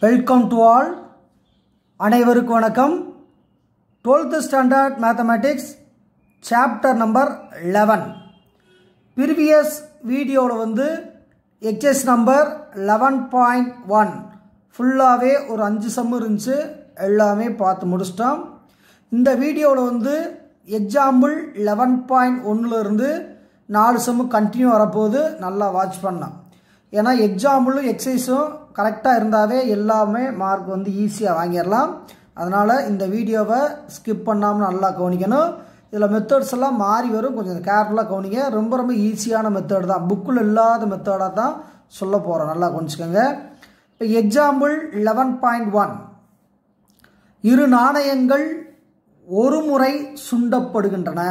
Welcome to all. அனைவருக்கும் வணக்கம். 12th standard mathematics chapter number 11. Previous வீடியோவில் எக்ஸைஸ் நம்பர் 11.1 ஃபுல்லாகவே ஒரு 5 சம் இருந்துச்சு, எல்லாமே பார்த்து முடிச்சிட்டோம். இந்த வீடியோவில் எக்ஸாம்பிள் 11.1லேருந்து 4 சம்மு கண்டினியூ வரப்போகுது. நல்லா வாட்ச் பண்ணலாம். ஏன்னா எக்ஸாம்பிளும் எக்ஸசைஸும் கரெக்டாக இருந்தாவே எல்லாமே மார்க் ஈஸியாக வாங்கிடலாம். அதனால் இந்த வீடியோவை ஸ்கிப் பண்ணாமல் நல்லா கவனிக்கணும். இதில் மெத்தட்ஸ் எல்லாம் மாறி வரும், கொஞ்சம் கேர்ஃபுல்லாக கவனிங்க. ரொம்ப ரொம்ப ஈஸியான மெத்தட் தான், புக்கில் இல்லாத மெத்தடாக தான் சொல்ல போகிறோம். நல்லா கவனிச்சுக்கோங்க. இப்போ எக்ஸாம்பிள் 11.1, இரு நாணயங்கள் ஒரு முறை சுண்டப்படுகின்றன.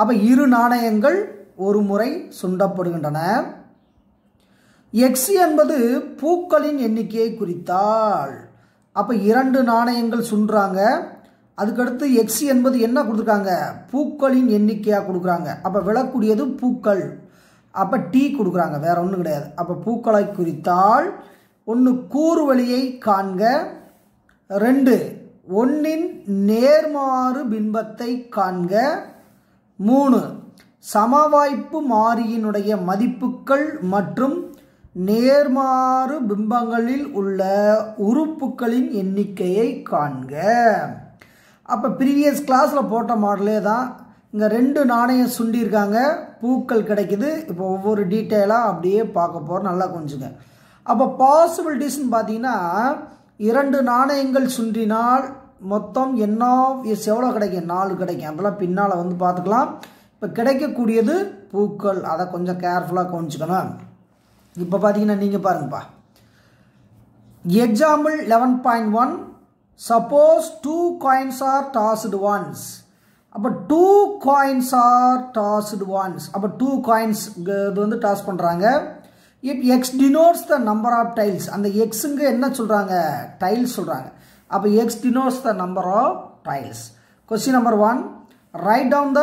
அப்போ இரு நாணயங்கள் ஒரு முறை சுண்டப்படுகின்றன. எக்ஸ் என்பது பூக்களின் எண்ணிக்கையை குறித்தால். அப்போ 2 நாணயங்கள் சுன்றாங்க, அதுக்கடுத்து எக்ஸ் என்பது என்ன கொடுத்துருக்காங்க, பூக்களின் எண்ணிக்கையாக கொடுக்குறாங்க. அப்போ விழக்கூடியது பூக்கள், அப்போ டி கொடுக்குறாங்க, வேற ஒன்றும் கிடையாது. அப்போ பூக்களை குறித்தால் 1 கூறுவழியை காண்க, 2 1இன் நேர்மாறு பிம்பத்தை காண்க, 3 சமவாய்ப்பு மாறியினுடைய மதிப்புகள் மற்றும் நேர்மாறு பிம்பங்களில் உள்ள உறுப்புகளின் எண்ணிக்கையை காண்க. அப்போ ப்ரீவியஸ் கிளாஸில் போட்ட மாடலே தான். இங்கே 2 நாணயம் சுண்டியிருக்காங்க, பூக்கள் கிடைக்குது. இப்போ ஒவ்வொரு டீட்டெயிலாக அப்படியே பார்க்க போகிறோம். நல்லா கொஞ்சுங்க. அப்போ பாசிபிலிட்டிஸ்ன்னு பார்த்தீங்கன்னா 2 நாணயங்கள் சுண்டினால் மொத்தம் என்ன எவ்வளோ கிடைக்கும், 4 கிடைக்கும். அதெல்லாம் பின்னால் பார்த்துக்கலாம். இப்போ கிடைக்கக்கூடியது பூக்கள், அதை கொஞ்சம் கேர்ஃபுல்லாக கவனிச்சுக்கணும். இப்போ பார்த்தீங்கன்னா நீங்கள் பாருங்கப்பா, example 11.1, suppose 2 coins are tossed once. அப்போ 2 coins are tossed once. அப்போ 2 coins இது டாஸ் பண்ணுறாங்க. If X denotes the number of tiles, அந்த எக்ஸுங்க என்ன சொல்கிறாங்க, டைல்ஸ் சொல்கிறாங்க. அப்போ X denotes the number of tiles. Question number 1, write down the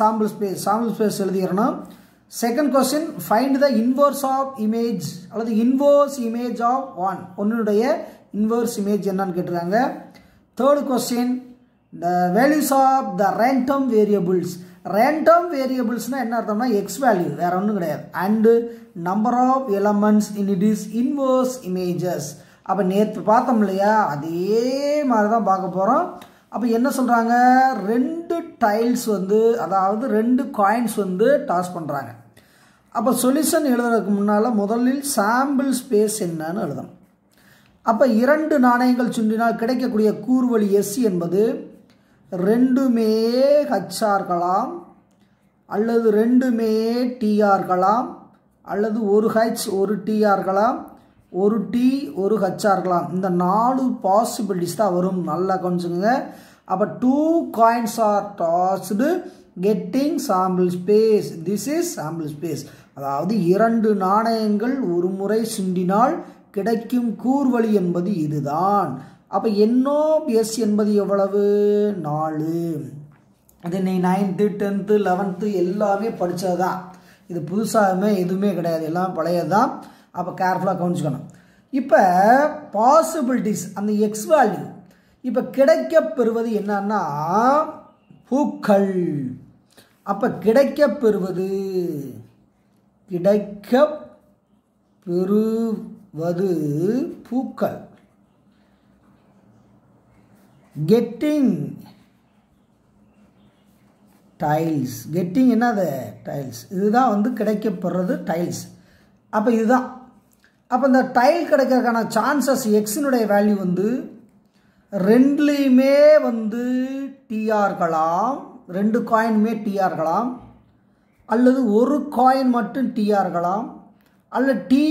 sample space. Sample space எழுதிடணும். Second question, find the inverse of image அல்லது inverse image of ஒன்னுடைய inverse image என்னன்னு கேட்டிருக்காங்க. Third question, the values of the random variables. Random வேரியபிள்ஸ்னால் என்ன அர்த்தம்னா X value, வேற ஒன்றும் கிடையாது. And number of elements in it is inverse images. அப்போ நேற்று பார்த்தோம் இல்லையா, அதே மாதிரி தான் பார்க்க போகிறோம். அப்போ என்ன சொல்கிறாங்க, 2 டைல்ஸ் அதாவது 2 காயின்ஸ் டாஸ் பண்ணுறாங்க. அப்போ சொல்யூஷன் எழுதுறதுக்கு முன்னால் முதலில் சாம்பிள் ஸ்பேஸ் என்னன்னு எழுதணும். அப்போ 2 நாணயங்கள் சுண்டினால் கிடைக்கக்கூடிய கூறுவழி எஸ் என்பது 2மே ஹச்சாக இருக்கலாம், அல்லது 2மே டிஆர் இருக்கலாம், அல்லது ஒரு ஹச் ஒரு டிஆர் இருக்கலாம், ஒரு டி ஒரு ஹச்சாக இருக்கலாம். இந்த 4 பாசிபிலிட்டிஸ் தான் வரும். நல்லா கொஞ்சங்க. அப்போ 2 coins are tossed getting sample space. This is sample space. அதாவது 2 நாணயங்கள் ஒரு முறை சுண்டினால் கிடைக்கும் கூர்வழி என்பது இதுதான். அப்போ என்ஓஎஸ் என்பது எவ்வளவு, 4. அது நீ 9th 10th 11th எல்லாமே படித்தது தான். இது புதுசாகவே எதுவுமே கிடையாது, எல்லாம் பழையது தான். அப்போ கேர்ஃபுல்லாக கவனிச்சுக்கணும். இப்போ பாசிபிலிட்டிஸ், அந்த எக்ஸ் வேல்யூ இப்போ கிடைக்கப்பெறுவது என்னன்னா பூக்கள். அப்போ கிடைக்கப்பெறுவது பூக்கள். கெட்டிங் டைல்ஸ், கெட்டிங் என்னது டைல்ஸ், இதுதான் கிடைக்கப்பெறுறது டைல்ஸ். அப்போ இதுதான். அப்போ இந்த டைல் கிடைக்கிறதுக்கான சான்சஸ் எக்ஸினுடைய வேல்யூ 2லேயுமே டிஆர் இருக்கலாம், 2 காயினுமே டிஆர் இருக்கலாம், அல்லது ஒரு காயின் மட்டும் டிஆர் இருக்கலாம், அல்லது டி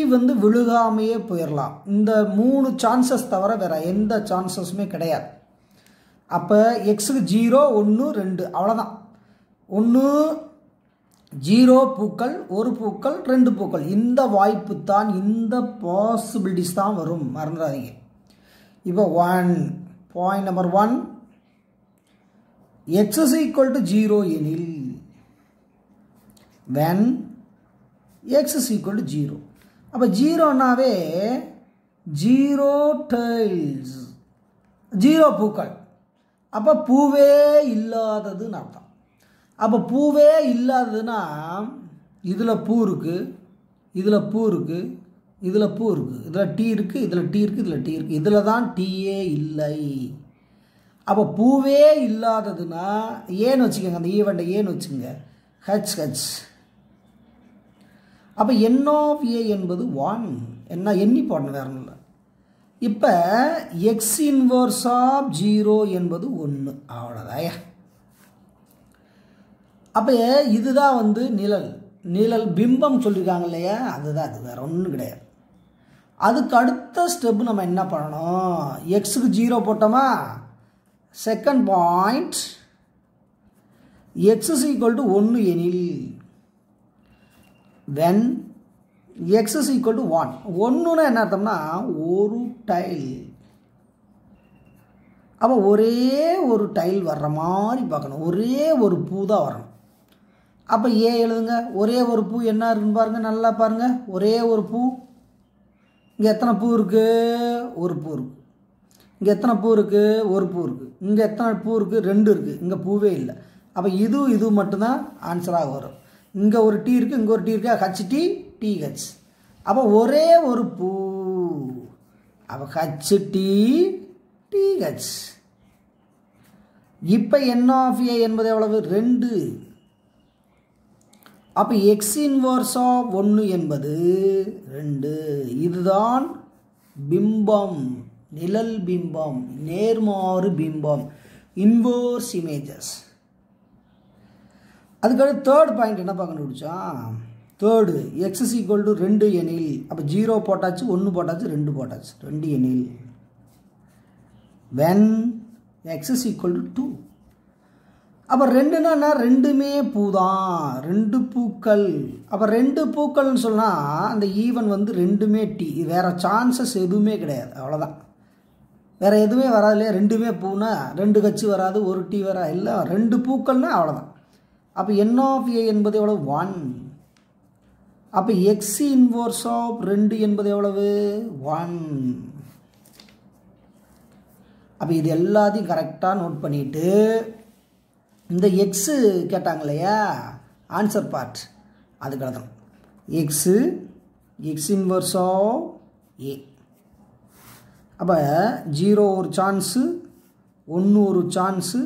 விழுகாமையே போயிடலாம். இந்த 3 சான்சஸ் தவிர வேற எந்த சான்சஸுமே கிடையாது. அப்போ எக்ஸுக்கு 0 1 2 அவ்வளோதான். 1 0 பூக்கள், 1 பூக்கள், 2 பூக்கள். இந்த வாய்ப்பு தான், இந்த பாசிபிலிட்டிஸ் தான் வரும், மறந்துடாதீங்க. இப்போ point number 1, x is equal to 0 எனில், when x is equal to 0. அப்போ 0னாவே 0 tails, 0 பூக்கள். அப்போ பூவே இல்லாததுன்னு அர்த்தம். அப்போ பூவே இல்லாததுன்னா இதில் பூ இருக்குது, இதில் பூ இருக்குது, இதில் பூ இருக்குது, இதில் டீ இருக்குது, இதில் டீ இருக்குது, இதில் டீ இருக்குது, இதில் தான் டீயே இல்லை. அப்போ பூவே இல்லாததுன்னா ஏன்னு வச்சுக்கோங்க, அந்த ஈவெண்ட்டை ஏன்னு வச்சுக்கோங்க, ஹச் ஹச். அப்போ n of a என்பது 1, என்ன எண்ணி போடணும், வேற ஒன்றும் இல்லை. இப்போ எக்ஸ் இன்வர்ஸ் ஆஃப் 0 என்பது 1, அவ்வளோதாயா. அப்போ இதுதான் வந்து நிழல் பிம்பம் சொல்லியிருக்காங்க இல்லையா, அதுதான் அது, வேறு ஒன்றும் கிடையாது. அதுக்கு அடுத்த ஸ்டெப்பு நம்ம என்ன பண்ணணும், எக்ஸுக்கு 0 போட்டோமா, second point x is equal to 1 எனில் when x is equal to 1, 1னா என்ன அர்த்தம்னா ஒரு டைல். அப்போ ஒரே ஒரு டைல் வர்ற மாதிரி பார்க்கணும், ஒரே ஒரு பூ தான் வரணும். அப்போ ஏ எழுதுங்க, ஒரே ஒரு பூ என்ன இருக்குன்னு பாருங்கள், நல்லா பாருங்கள், ஒரே ஒரு பூ. இங்கே எத்தனை பூ இருக்குது, ஒரு பூ இருக்குது. இங்கே எத்தனை பூ இருக்குது, ஒரு பூ இருக்குது. இங்கே எத்தனை பூ இருக்குது, 2 இருக்குது. இங்கே பூவே இல்லை. அப்போ இது மட்டும்தான் ஆன்சராக வரும். இங்கே ஒரு டீ இருக்குது, இங்கே ஒரு டீ இருக்குது, ஹச் டி டி ஹச். அப்போ ஒரே ஒரு பூ, அப்போ ஹச் டி டி ஹச். இப்போ n of a என்பது எவ்வளவு, 2. அப்போ எக்ஸ் இன்வர்ஸ் ஆஃப் 1 என்பது 2. இதுதான் பிம்பம், நிழல் பிம்பம், நேர்மாறு பிம்பம், இன்வர்ஸ் இமேஜஸ். அதுக்கடுத்து தேர்ட் பாயிண்ட் என்ன கண்டுபிடிச்சோம், third X is equal to 2 எனில், அப்போ 0 போட்டாச்சு, 1 போட்டாச்சு, 2 போட்டாச்சு, 2 எனில் when x is equal to 2. அப்போ 2னா ரெண்டுமே பூ தான், 2 பூக்கள். அப்போ 2 பூக்கள்னு சொன்னால் அந்த ஈவன் வந்து ரெண்டுமே டீ, வேறு சான்சஸ் எதுவுமே கிடையாது, அவ்வளோதான். வேறு எதுவுமே வராது இல்லையா, ரெண்டுமே பூனா 2 கட்சி வராது, ஒரு டீ வரா, இல்லை 2 பூக்கள்னா அவ்வளோதான். அப்போ n of a என்பது எவ்வளவு, 1. அப்போ எக்ஸ் இன்வர்ஸ் ஆஃப் 2 என்பது எவ்வளவு, 1. அப்போ இது எல்லாத்தையும் கரெக்டாக நோட் பண்ணிவிட்டு இந்த எக்ஸு கேட்டாங்க இல்லையா, ஆன்சர் பார்ட் அதுக்கு எழுதணும். எக்ஸ் இன்வர்ஸ் ஆஃப் ஏ. அப்போ 0 ஒரு சான்ஸு, 1 ஒரு சான்ஸு,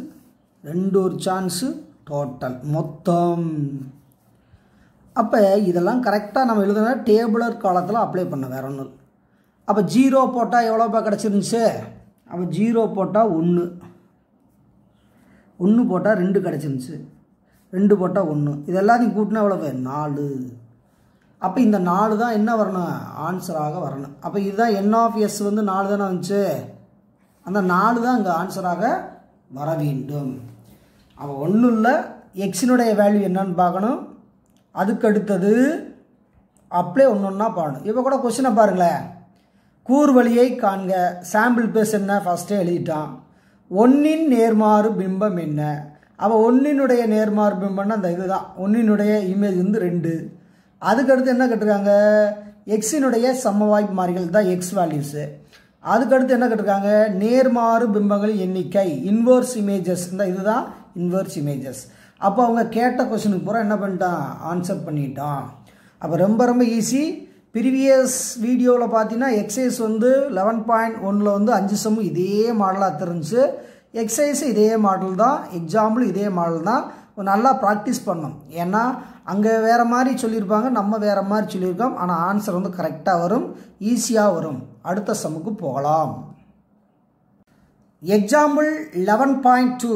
2 ஒரு சான்ஸு, டோட்டல் மொத்தம். அப்போ இதெல்லாம் கரெக்டாக நம்ம எழுதுனா டேபிளர் காலத்தில் அப்ளை பண்ண, வேற ஒன்றும். அப்போ 0 போட்டால் எவ்வளோப்பா கிடச்சிருந்துச்சு, அப்போ 0 போட்டால் 1 போட்டால் 2 கிடச்சிருந்துச்சு, 2 போட்டால் 1, இது எல்லாத்தையும் கூட்டினா எவ்வளவு, 4. அப்போ இந்த 4 தான் என்ன வரணும், ஆன்சராக வரணும். அப்போ இதுதான் n of s வந்து 4 தானே வந்துச்சு, அந்த 4 தான் இங்கே ஆன்சராக வர வேண்டும். அப்போ ஒன்றும் இல்லை, எக்ஸினுடைய வேல்யூ என்னன்னு பார்க்கணும், அதுக்கு அடுத்தது அப்படியே ஒன்று ஒன்றா பாடணும். இப்போ கூட கொஸ்டினை பாருங்களேன், கூர் வழியை காண்க, சாம்பிள் பேஸ் என்ன ஃபஸ்ட்டே எழுதிட்டான். 1இன் நேர்மாறு பிம்பம் என்ன, அப்போ 1இனுடைய நேர்மாறு பிம்பம்னா அந்த இதுதான், 1இனுடைய இமேஜ் வந்து 2. அதுக்கடுத்து என்ன கேட்டிருக்காங்க, எக்ஸினுடைய சமவாய்ப்பு மாறிகள் தான் எக்ஸ் வேல்யூஸு. அதுக்கடுத்து என்ன கேட்டிருக்காங்க, நேர்மாறு பிம்பங்கள் எண்ணிக்கை, இன்வர்ஸ் இமேஜஸ், இந்த இதுதான் இன்வர்ஸ் இமேஜஸ். அப்போ அவங்க கேட்ட கொஸ்டினுக்கு பூரா என்ன பண்ணிட்டான், ஆன்சர் பண்ணிட்டான். அப்போ ரொம்ப ரொம்ப ஈஸி. ப்ரீவியஸ் வீடியோவில் பார்த்தீங்கன்னா எக்ஸசைஸ் வந்து 11.1 வந்து 5 சம் இதே மாடலாக தெரிஞ்சு, எக்ஸசைஸ் இதே மாடல் தான், எக்ஸாம்பிள் இதே மாடல் தான். நல்லா ப்ராக்டிஸ் பண்ணணும், ஏன்னா அங்கே வேறு மாதிரி சொல்லியிருப்பாங்க, நம்ம வேறு மாதிரி சொல்லியிருக்கோம். ஆனால் ஆன்சர் வந்து கரெக்டாக வரும், ஈஸியாக வரும். அடுத்த சம்முக்கு போகலாம். எக்ஸாம்பிள் 11.2,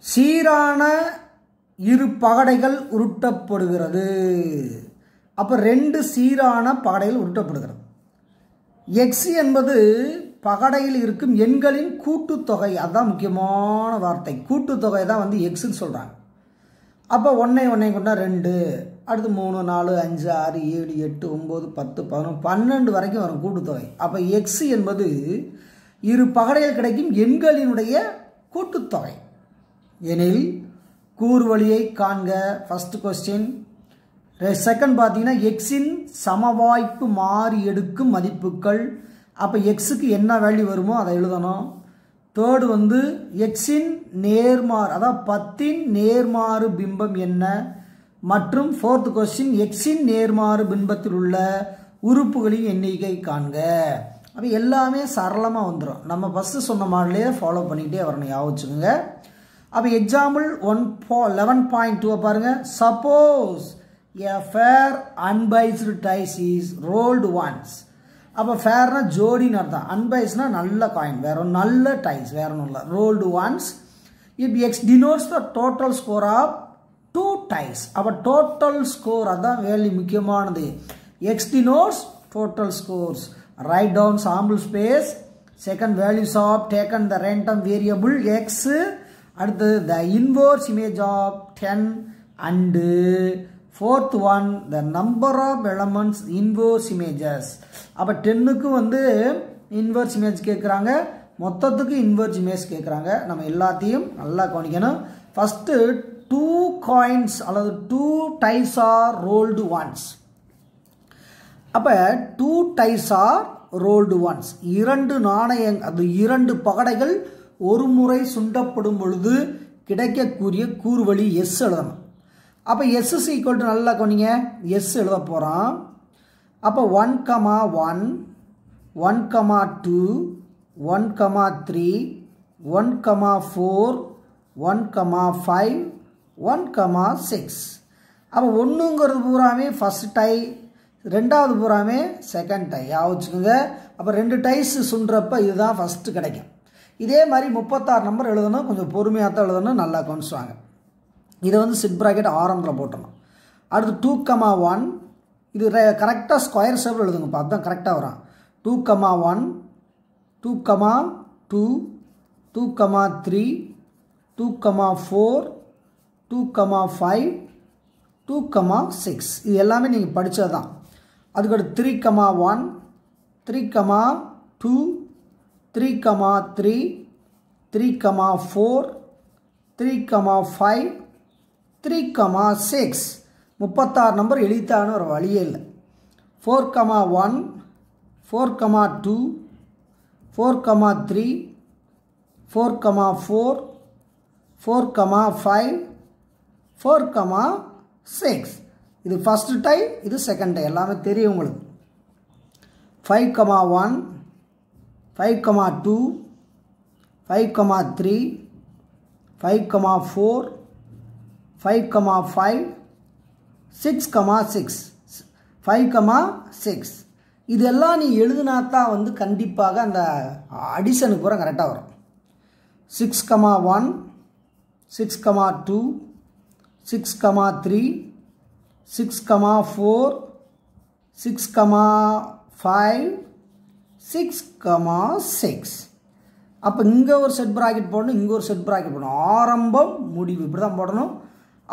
சீரான இரு பகடைகள் உருட்டப்படுகிறது. அப்போ 2 சீரான பகடைகள் உருட்டப்படுகிறது. எக்ஸ் என்பது பகடையில் இருக்கும் எண்களின் கூட்டுத்தொகை, அதுதான் முக்கியமான வார்த்தை, கூட்டுத்தொகை தான் வந்து எக்ஸ்ன்னு சொல்கிறாங்க. அப்போ 1 கொண்டா 2, அடுத்து 3, 4, 5, 6, 7, 8, 9, 10, 11, 12 வரைக்கும் வரும் கூட்டுத்தொகை. அப்போ எக்ஸ் என்பது இரு பகடையில் கிடைக்கும் எண்களினுடைய கூட்டுத்தொகை எனில் கூறு வழியை காண்க. ஃபர்ஸ்ட் கொஸ்டின், செகண்ட் பார்த்தீங்கன்னா எக்ஸின் சமவாய்ப்பு மாறி எடுக்கும் மதிப்புகள். அப்போ எக்ஸுக்கு என்ன வேல்யூ வருமோ அதை எழுதணும். தேர்டு வந்து எக்ஸின் நேர்மாறு, அதாவது 10இன் நேர்மாறு பிம்பம் என்ன. மற்றும் ஃபோர்த் கொஸ்டின் எக்ஸின் நேர்மாறு பிம்பத்தில் உள்ள உறுப்புகளின் எண்ணிக்கை காண்க. அப்போ எல்லாமே சரளமாக வந்துடும். நம்ம ஃபஸ்ட்டு சொன்ன மாடலே ஃபாலோ பண்ணிகிட்டே வரணும், ஞாபகம் வச்சுக்கோங்க. அப்போ எக்ஸாம்பிள் 11.2 பாருங்கள். Suppose a fair unbiased dice is rolled once. அப்போ ஃபேர்னா ஜோடின்னு அர்த்தம், அன்பியாஸ்னா நல்ல காயின், வேற ஒரு நல்ல டைஸ், வேற ஒன்றும் இல்லை. rolled once if x denotes the total score of 2 ties. அப்போ total score அதான் வேல்யூ முக்கியமானது. x denotes total scores. Write down sample space. Second, values of taken the random variable x. அடுத்து the inverse image of 10 and fourth one the number of elements inverse images. அப்போ 10க்கு வந்து inverse image கேட்குறாங்க, மொத்தத்துக்கு inverse image கேட்குறாங்க. நம்ம எல்லாத்தையும் நல்லா கவனிக்கணும். ஃபஸ்ட்டு 2 coins அல்லது 2 ties are rolled once. அப்போ 2 ties are rolled once. 2 நாணயங்கள், அது 2 பகடைகள் ஒரு முறை சுண்டப்படும் பொழுது கிடைக்கக்கூடிய கூறுவழி எஸ் எழுதணும். அப்போ எஸ் இஸ் ஈக்குவல் டு நல்லா கவனிங்க, எஸ் எழுத போகிறோம். அப்போ 1,1 1,2 1,3 1,4 1,5 1,6. அப்போ ஒன்றுங்கிறது பூராமே ஃபஸ்ட் டை, ரெண்டாவது பூராமே செகண்ட் டை, யோசிச்சுக்கோங்க. அப்போ 2 டைஸ் சுண்டுறப்ப இதுதான் ஃபஸ்ட்டு கிடைக்கும். இதே மாதிரி 36 நம்பர் எழுதணும், கொஞ்சம் பொறுமையாக தான் எழுதணும், நல்லா கவனிச்சுவாங்க. இதை வந்து சிட் ப்ராக்கெட் ஆரம்பத்தில் போட்டணும். அடுத்து 2,1 இது கரெக்டாக ஸ்கொயர் ஷேப்பில் எழுதுங்க, பார்த்து தான் கரெக்டாக வரும். 2,1 2,2 2,3 2,4 2,5 2,6. இது எல்லாமே நீங்கள் படித்தது தான். அதுக்கடுத்து 3,1 3,2 3,3 3,4 3,5 3,6. 36 நம்பர் எழுத்தான ஒரு வழியே இல்லை. 4,1 4,2 4,3 4,4 4,5 4,6. இது ஃபஸ்ட்டு டை, இது செகண்ட் டை, எல்லாமே தெரியும் உங்களுக்கு. 5,1 5,2 5,3 5,4 5,5 6,6 5,6. இதெல்லாம் நீ எழுதுனா தான் வந்து கண்டிப்பாக அந்த அடிஷனுக்கு பூரா கரெக்டாக வரும். 6,1 6,2 6,3 6,4 6,5 6,6. அப்போ இங்கே ஒரு செட் ப்ராக்கெட் போடணும், இங்கே ஒரு செட் ப்ராக்கெட் போடணும். ஆரம்பம் முடிவு இப்படி தான் போடணும்.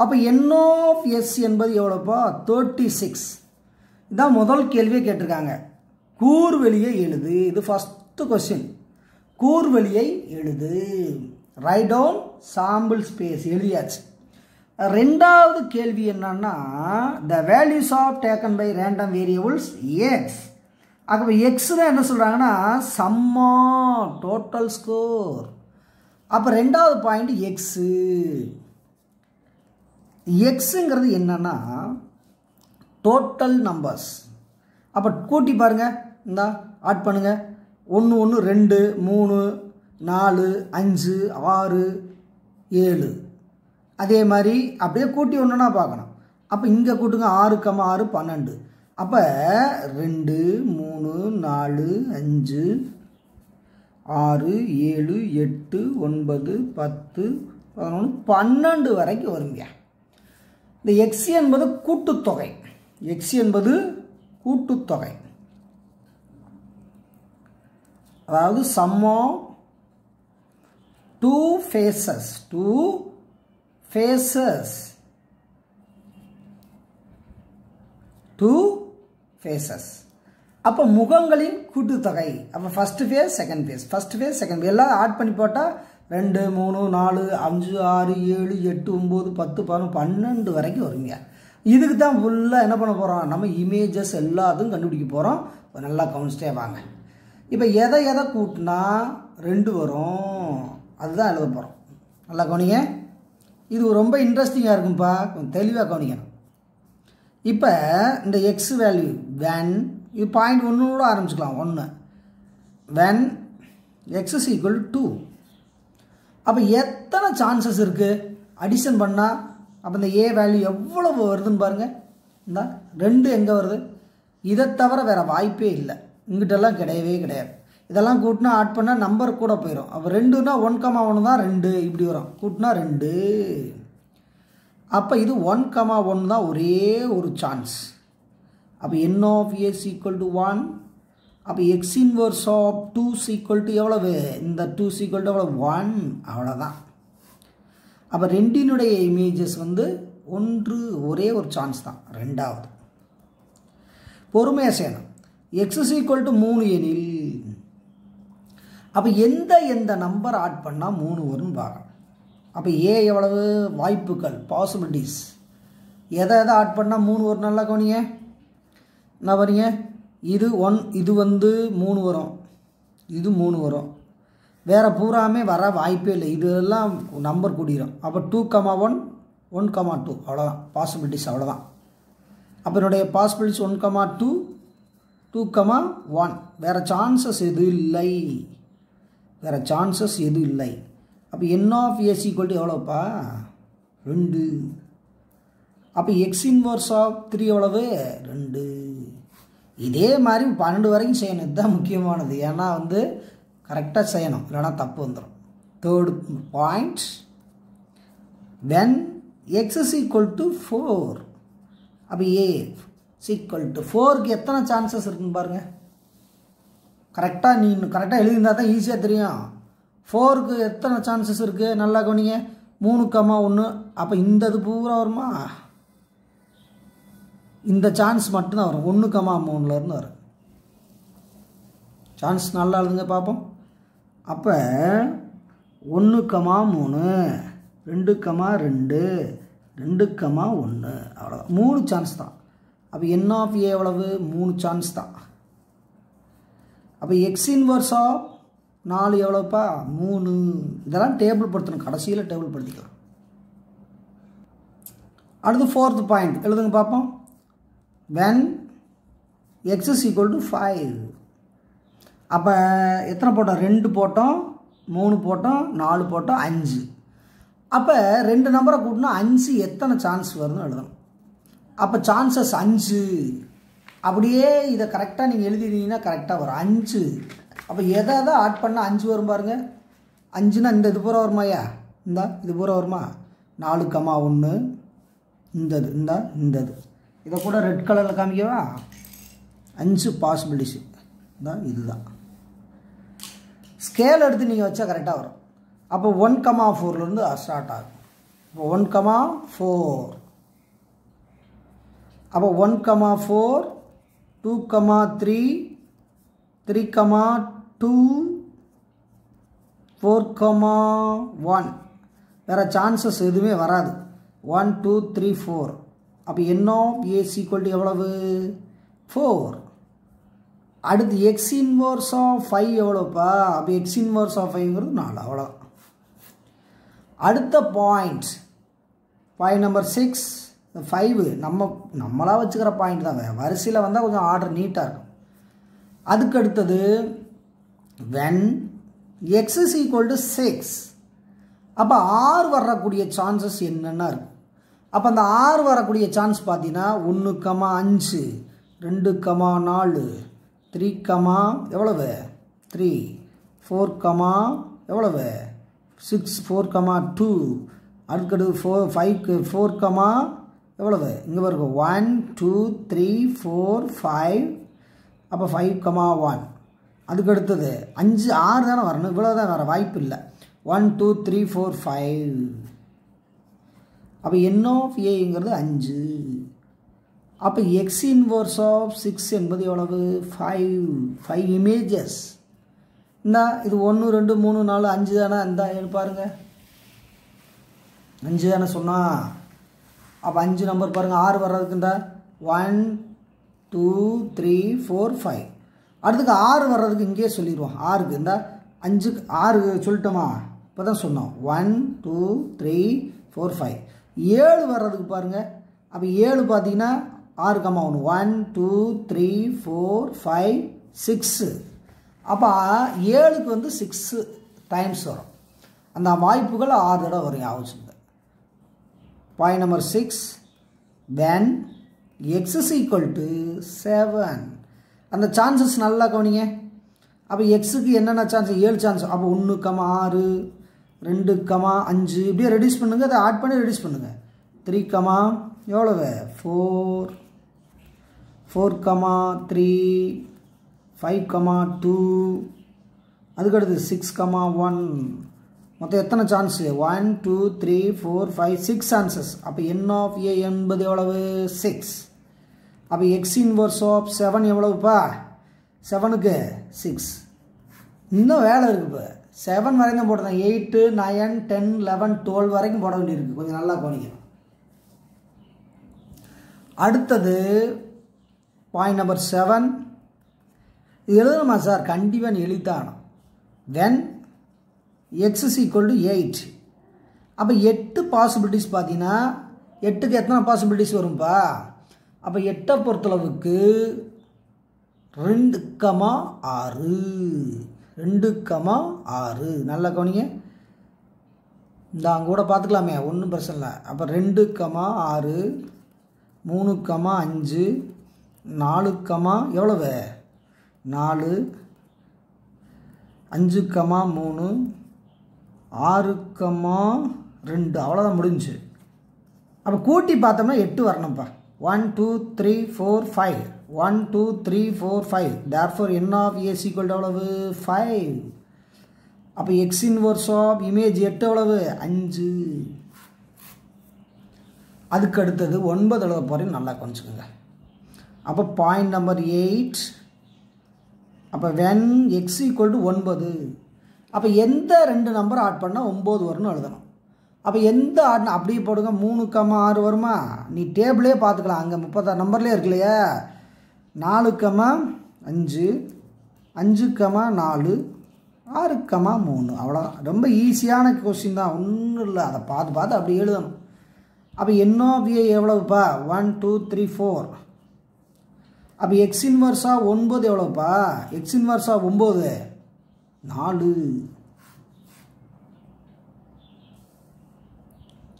அப்போ என் ஆஃப் எஸ் என்பது எவ்வளோப்பா? 36. இதான் முதல் கேள்வியை கேட்டிருக்காங்க. கூர்வெளியை எழுது. இது ஃபஸ்ட்டு கொஸ்டின். கூர்வெளியை எழுது. ரைட் டவுன் சாம்பிள் ஸ்பேஸ் எழுதியாச்சு. ரெண்டாவது கேள்வி என்னன்னா the values of taken by random variables X. அப்போ எக்ஸ் தான் என்ன சொல்கிறாங்கன்னா சம்மா டோட்டல் ஸ்கோர். அப்போ ரெண்டாவது பாயிண்ட் எக்ஸு. எக்ஸுங்கிறது என்னன்னா டோட்டல் நம்பர்ஸ். அப்போ கூட்டி பாருங்கள், இந்தா ஆட் பண்ணுங்கள். 1 1 2 3 4 5 6 7. அதே மாதிரி அப்படியே கூட்டி ஒன்றுனா பார்க்கணும். அப்போ இங்கே கூட்டுங்க 6,6 12. அப்போ 2 3 4 5 6 7 8 9 10 11 12 வரைக்கும் வருங்க. இந்த எக்ஸ் என்பது கூட்டுத்தொகை. எக்ஸ் என்பது கூட்டுத்தொகை, அதாவது சம் ஆஃப் டூ ஃபேஸஸ். அப்போ முகங்களின் கூட்டுத்தொகை. அப்போ first face second phase, first face second phase எல்லாம் ஆட் பண்ணி போட்டால் 2 3 4 5 6 7 8 9 10 11 12 வரைக்கும் வருங்க. இதுக்கு தான் ஃபுல்லாக என்ன பண்ண போகிறோம், நம்ம இமேஜஸ் எல்லாத்தையும் கண்டுபிடிக்க போகிறோம். நல்லா கவனிச்சிட்டே வாங்க. இப்போ எதை கூட்டினா 2 வரும், அதுதான் எழுத போகிறோம். நல்லா கவனிங்க. இது ரொம்ப இன்ட்ரெஸ்டிங்காக இருக்கும்ப்பா, கொஞ்சம் தெளிவாக கவனிக்கணும். இப்போ இந்த எக்ஸ் வேல்யூ when, இது point 1 ஆரம்பிச்சுக்கலாம். 1 when x is equal to 2. அப்போ எத்தனை சான்சஸ் இருக்குது அடிஷன் பண்ணால்? அப்போ இந்த ஏ வேல்யூ எவ்வளவு வருதுன்னு பாருங்கள். இந்த 2 எங்கே வருது? இதை தவிர வேறு வாய்ப்பே இல்லை, இங்கிட்டெல்லாம் கிடையவே கிடையாது. இதெல்லாம் கூட்டினா ஆட் பண்ணால் நம்பர் கூட போயிடும். அப்போ 2னா 1,1 தான் 2 இப்படி வரும், கூட்டினா 2. அப்போ இது 1,1 தான் ஒரே ஒரு சான்ஸ். அப்போ n of a is equal to 1. அப்போ x inverse of 2 is equal to எவ்வளவு? இந்த 2 is equal to எவ்வளவு? 1. அவ்வளோதான். அப்போ 2னுடைய இமேஜஸ் வந்து 1, ஒரே ஒரு சான்ஸ் தான், 2வது. பொறுமையாக செய்யணும். x is equal to 3 எனில் அப்போ எந்த நம்பர் ஆட் பண்ணால் 3 வரும்னு பார்க்கணும். அப்போ ஏ எவ்வளவு வாய்ப்புகள், பாசிபிலிட்டிஸ், எதை ஆட் பண்ணால் 3 வரும்? நல்லா கவனிங்க. என்ன வரீங்க? இது 1, இது வந்து 3 வரும், இது 3 வரும், வேறு பூராமே வர வாய்ப்பே இல்லை. இதெல்லாம் நம்பர் கூடிரும். அப்போ 2,1 1,2 அவ்வளோதான் பாசிபிலிட்டிஸ், அவ்வளோதான். அப்போ என்னுடைய பாசிபிலிட்டிஸ் 1,2 2,1, வேறு சான்சஸ் எதுவும் இல்லை, வேறு சான்சஸ் எதுவும் இல்லை. அப்போ n of a equal to எவ்வளோப்பா? 2. அப்போ x inverse of 3 எவ்வளவு? 2. இதே மாதிரி 12 வரைக்கும் செய்யணும். இதுதான் முக்கியமானது, ஏன்னா வந்து கரெக்டாக செய்யணும், இல்லைனா தப்பு வந்துடும். Third point, when x is equal to 4. அப்போ a is equal to 4க்கு எத்தனை சான்சஸ் இருக்குன்னு பாருங்கள். கரெக்டாக எழுதியிருந்தா தான் ஈஸியாக தெரியும். 4க்கு எத்தனை சான்சஸ் இருக்குது நல்லா கவனிங்க. 3,1. அப்போ இந்த இது பூரா வருமா? இந்த சான்ஸ் மட்டும்தான் வரும், 1,3 வரும் சான்ஸ். நல்லா எழுதுங்க பார்ப்போம். அப்போ 1,3 2,2 2,1 அவ்வளோதான், 3 சான்ஸ் தான். அப்போ n of a எவ்வளவு? 3 சான்ஸ் தான். அப்போ x inverse of 4 எவ்வளோப்பா? 3. இதெல்லாம் டேபிள் படுத்தணும், கடைசியில் டேபிள் படுத்திக்கலாம். அடுத்து 4th பாயிண்ட் எழுதுங்க பார்ப்போம். when x is equal to 5. அப்போ எத்தனை போட்டோம்? 2 போட்டோம், 3 போட்டோம், 4 போட்டோம், 5. அப்போ 2 நம்பரை கூட்டினா 5 எத்தனை சான்ஸ் வருதுன்னு எழுதணும். அப்போ சான்சஸ் 5. அப்படியே இதை கரெக்டாக நீங்கள் எழுதிட்டீங்கன்னா கரெக்டாக வரும் 5. அப்போ எதை ஆட் பண்ணால் 5 வரும் பாருங்கள். 5னா இந்த இது பூரா வருமாயா? இது பூரா வருமா? 4,1 இந்த இதை கூட ரெட் கலரில் காமிக்கவா? 5 பாசிபிலிட்டிஸ் இதுதான். ஸ்கேல் எடுத்து நீங்கள் வச்சா கரெக்டாக வரும். அப்போ 1,4லேருந்து ஸ்டார்ட் ஆகும். இப்போ 1,4. அப்போ 1,4 2,3 3,2 4,1. வேறு சான்சஸ் எதுவுமே வராது. 1 2 3 4. அப்போ n of a equal to எவ்வளவு? 4. அடுத்து x inverse of 5 எவ்வளோப்பா? அப்போ x inverse of 5ங்கிறது 4, அவ்வளோதான். அடுத்த பாயிண்ட் நம்பர் 6. 5 நம்மளாக வச்சுக்கிற பாயிண்ட் தான், வரிசையில் வந்தால் கொஞ்சம் ஆர்டர் நீட்டாக இருக்கும். அதுக்கு அடுத்தது when x is equal to 6. அப்போ 6 வரக்கூடிய சான்சஸ் என்னென்னா இருக்கும். அப்போ அந்த 6 வரக்கூடிய சான்ஸ் பார்த்தீங்கன்னா 1,5 2,4 3, எவ்வளவு? 3 4, எவ்வளவு? 6 4,2. அதுக்கடுத்து 5 4, எவ்வளவு? இங்கே வருங்க 1 2 3 4 5. அப்போ 5,1. அதுக்கு அடுத்தது 5 6 தானே வரணும், இவ்வளோ தான், வேறு வாய்ப்பு இல்லை. 1 2 3 4 5. அப்போ n of aங்கிறது 5. அப்போ x inverse of 6 என்பது எவ்வளவு? 5 இமேஜஸ். இது 1 2 3 4 5 தானே. பாருங்க 5 தானே சொன்னால் அப்போ 5 நம்பர் பாருங்கள் 6 வர்றதுக்கு இந்த 1 2 3 4 5 அடுத்துக்கு 6 வர்றதுக்கு இங்கேயே சொல்லிடுவோம் 6க்கு இந்த 5க்கு 6 சொல்லிட்டோமா இப்போ தான் சொன்னோம் 1 2 3 4 5 7 வர்றதுக்கு பாருங்கள் அப்போ 7 பார்த்தீங்கன்னா 6 கமா 1 1 2 3 4 5 6 அப்போ 7க்கு வந்து 6 டைம்ஸ் வரும் அந்த வாய்ப்புகள் 6 தடவை வரும் ஞாபகம். Point number 6 when x is equal to 7 அந்த சான்சஸ் நல்லா கவனிங்க. அப்போ எக்ஸுக்கு என்னென்ன சான்ஸ் 7 சான்ஸ். அப்போ 1 கமா 6 2 கமா 5 இப்படியே ரெடியூஸ் பண்ணுங்கள். அதை ஆட் பண்ணி ரெடியூஸ் பண்ணுங்கள். 3 கமா எவ்வளவு 4 4 கமா 3 5 கமா 2 அதுக்கடுத்து 6 கமா 1 மொத்தம் எத்தனை சான்ஸ் 1 2 3 4 5 6 சான்சஸ். அப்போ n ஆஃப் a என்பது எவ்வளவு 6. அப்போ எக்ஸ் இன்வர்ஸ் ஆஃப் 7 எவ்வளவுப்பா 7க்கு 6. இன்னும் வேலை இருக்குது. இப்போ 7 வரைக்கும் தான் போட்டேன் 8 9 10 11 12 வரைக்கும் போட வேண்டியிருக்கு. கொஞ்சம் நல்லா கவனிக்கணும். அடுத்தது பாயிண்ட் நம்பர் 7 இது எழுதணுமா சார்? கண்டிப்பாக நீ எழுதித்தாகணும். when x is equal to 8 அப்போ 8 பாசிபிலிட்டிஸ் பார்த்தீங்கன்னா 8க்கு எத்தனை பாசிபிலிட்டிஸ் வரும்பா? அப்போ 8 பொறுத்தளவுக்கு 2 கமா 6 2 கமா 6 நல்லா கவனிங்க. இந்த அங்கே கூட பார்த்துக்கலாமே ஒன்றும் பிரச்சனை இல்லை. அப்போ 2 கமா 6 3 கமா 5 4 கமா எவ்வளவு 4 5 கமா 3 6 கமா 2 அவ்வளோதான் முடிஞ்சு. அப்போ கூட்டி பார்த்தோம்னா 8 வரணும்ப்பா. 1 2 3 4 5 1 2 3 4 5 therefore n of a is equal to எவ்வளவு 5. அப்போ எக்ஸ் இன்வர்ஸ் ஆஃப் இமேஜ் 8 எவ்வளவு 5. அதுக்கு அடுத்தது 9 எழுத போகிறேன் நல்லா கொஞ்சுங்க. அப்போ பாயிண்ட் நம்பர் 8 அப்போ when x equal to 9 அப்போ எந்த 2 நம்பர் ஆட் பண்ணால் 9 வரும்னு எழுதணும். அப்போ எந்த ஆட்னா அப்படியே போடுங்க 3 கமா 6 வருமா? நீ டேபிளே பார்த்துக்கலாம். அங்கே 36 நம்பர்லேயே இருக்கு இல்லையா? 4 கமா 5 5 கமா 4 6 கமா 3 அவ்வளோதான். ரொம்ப ஈஸியான கொஸ்டின் தான், ஒன்றும் இல்லை. அதை பார்த்து பார்த்து அப்படி எழுதணும். அப்போ n of a எவ்வளவுப்பா 1 2 3 4. அப்போ எக்ஸ் இன்வர்ஸாக 9 எவ்வளோப்பா? எக்ஸ் இன்வர்ஸாக 9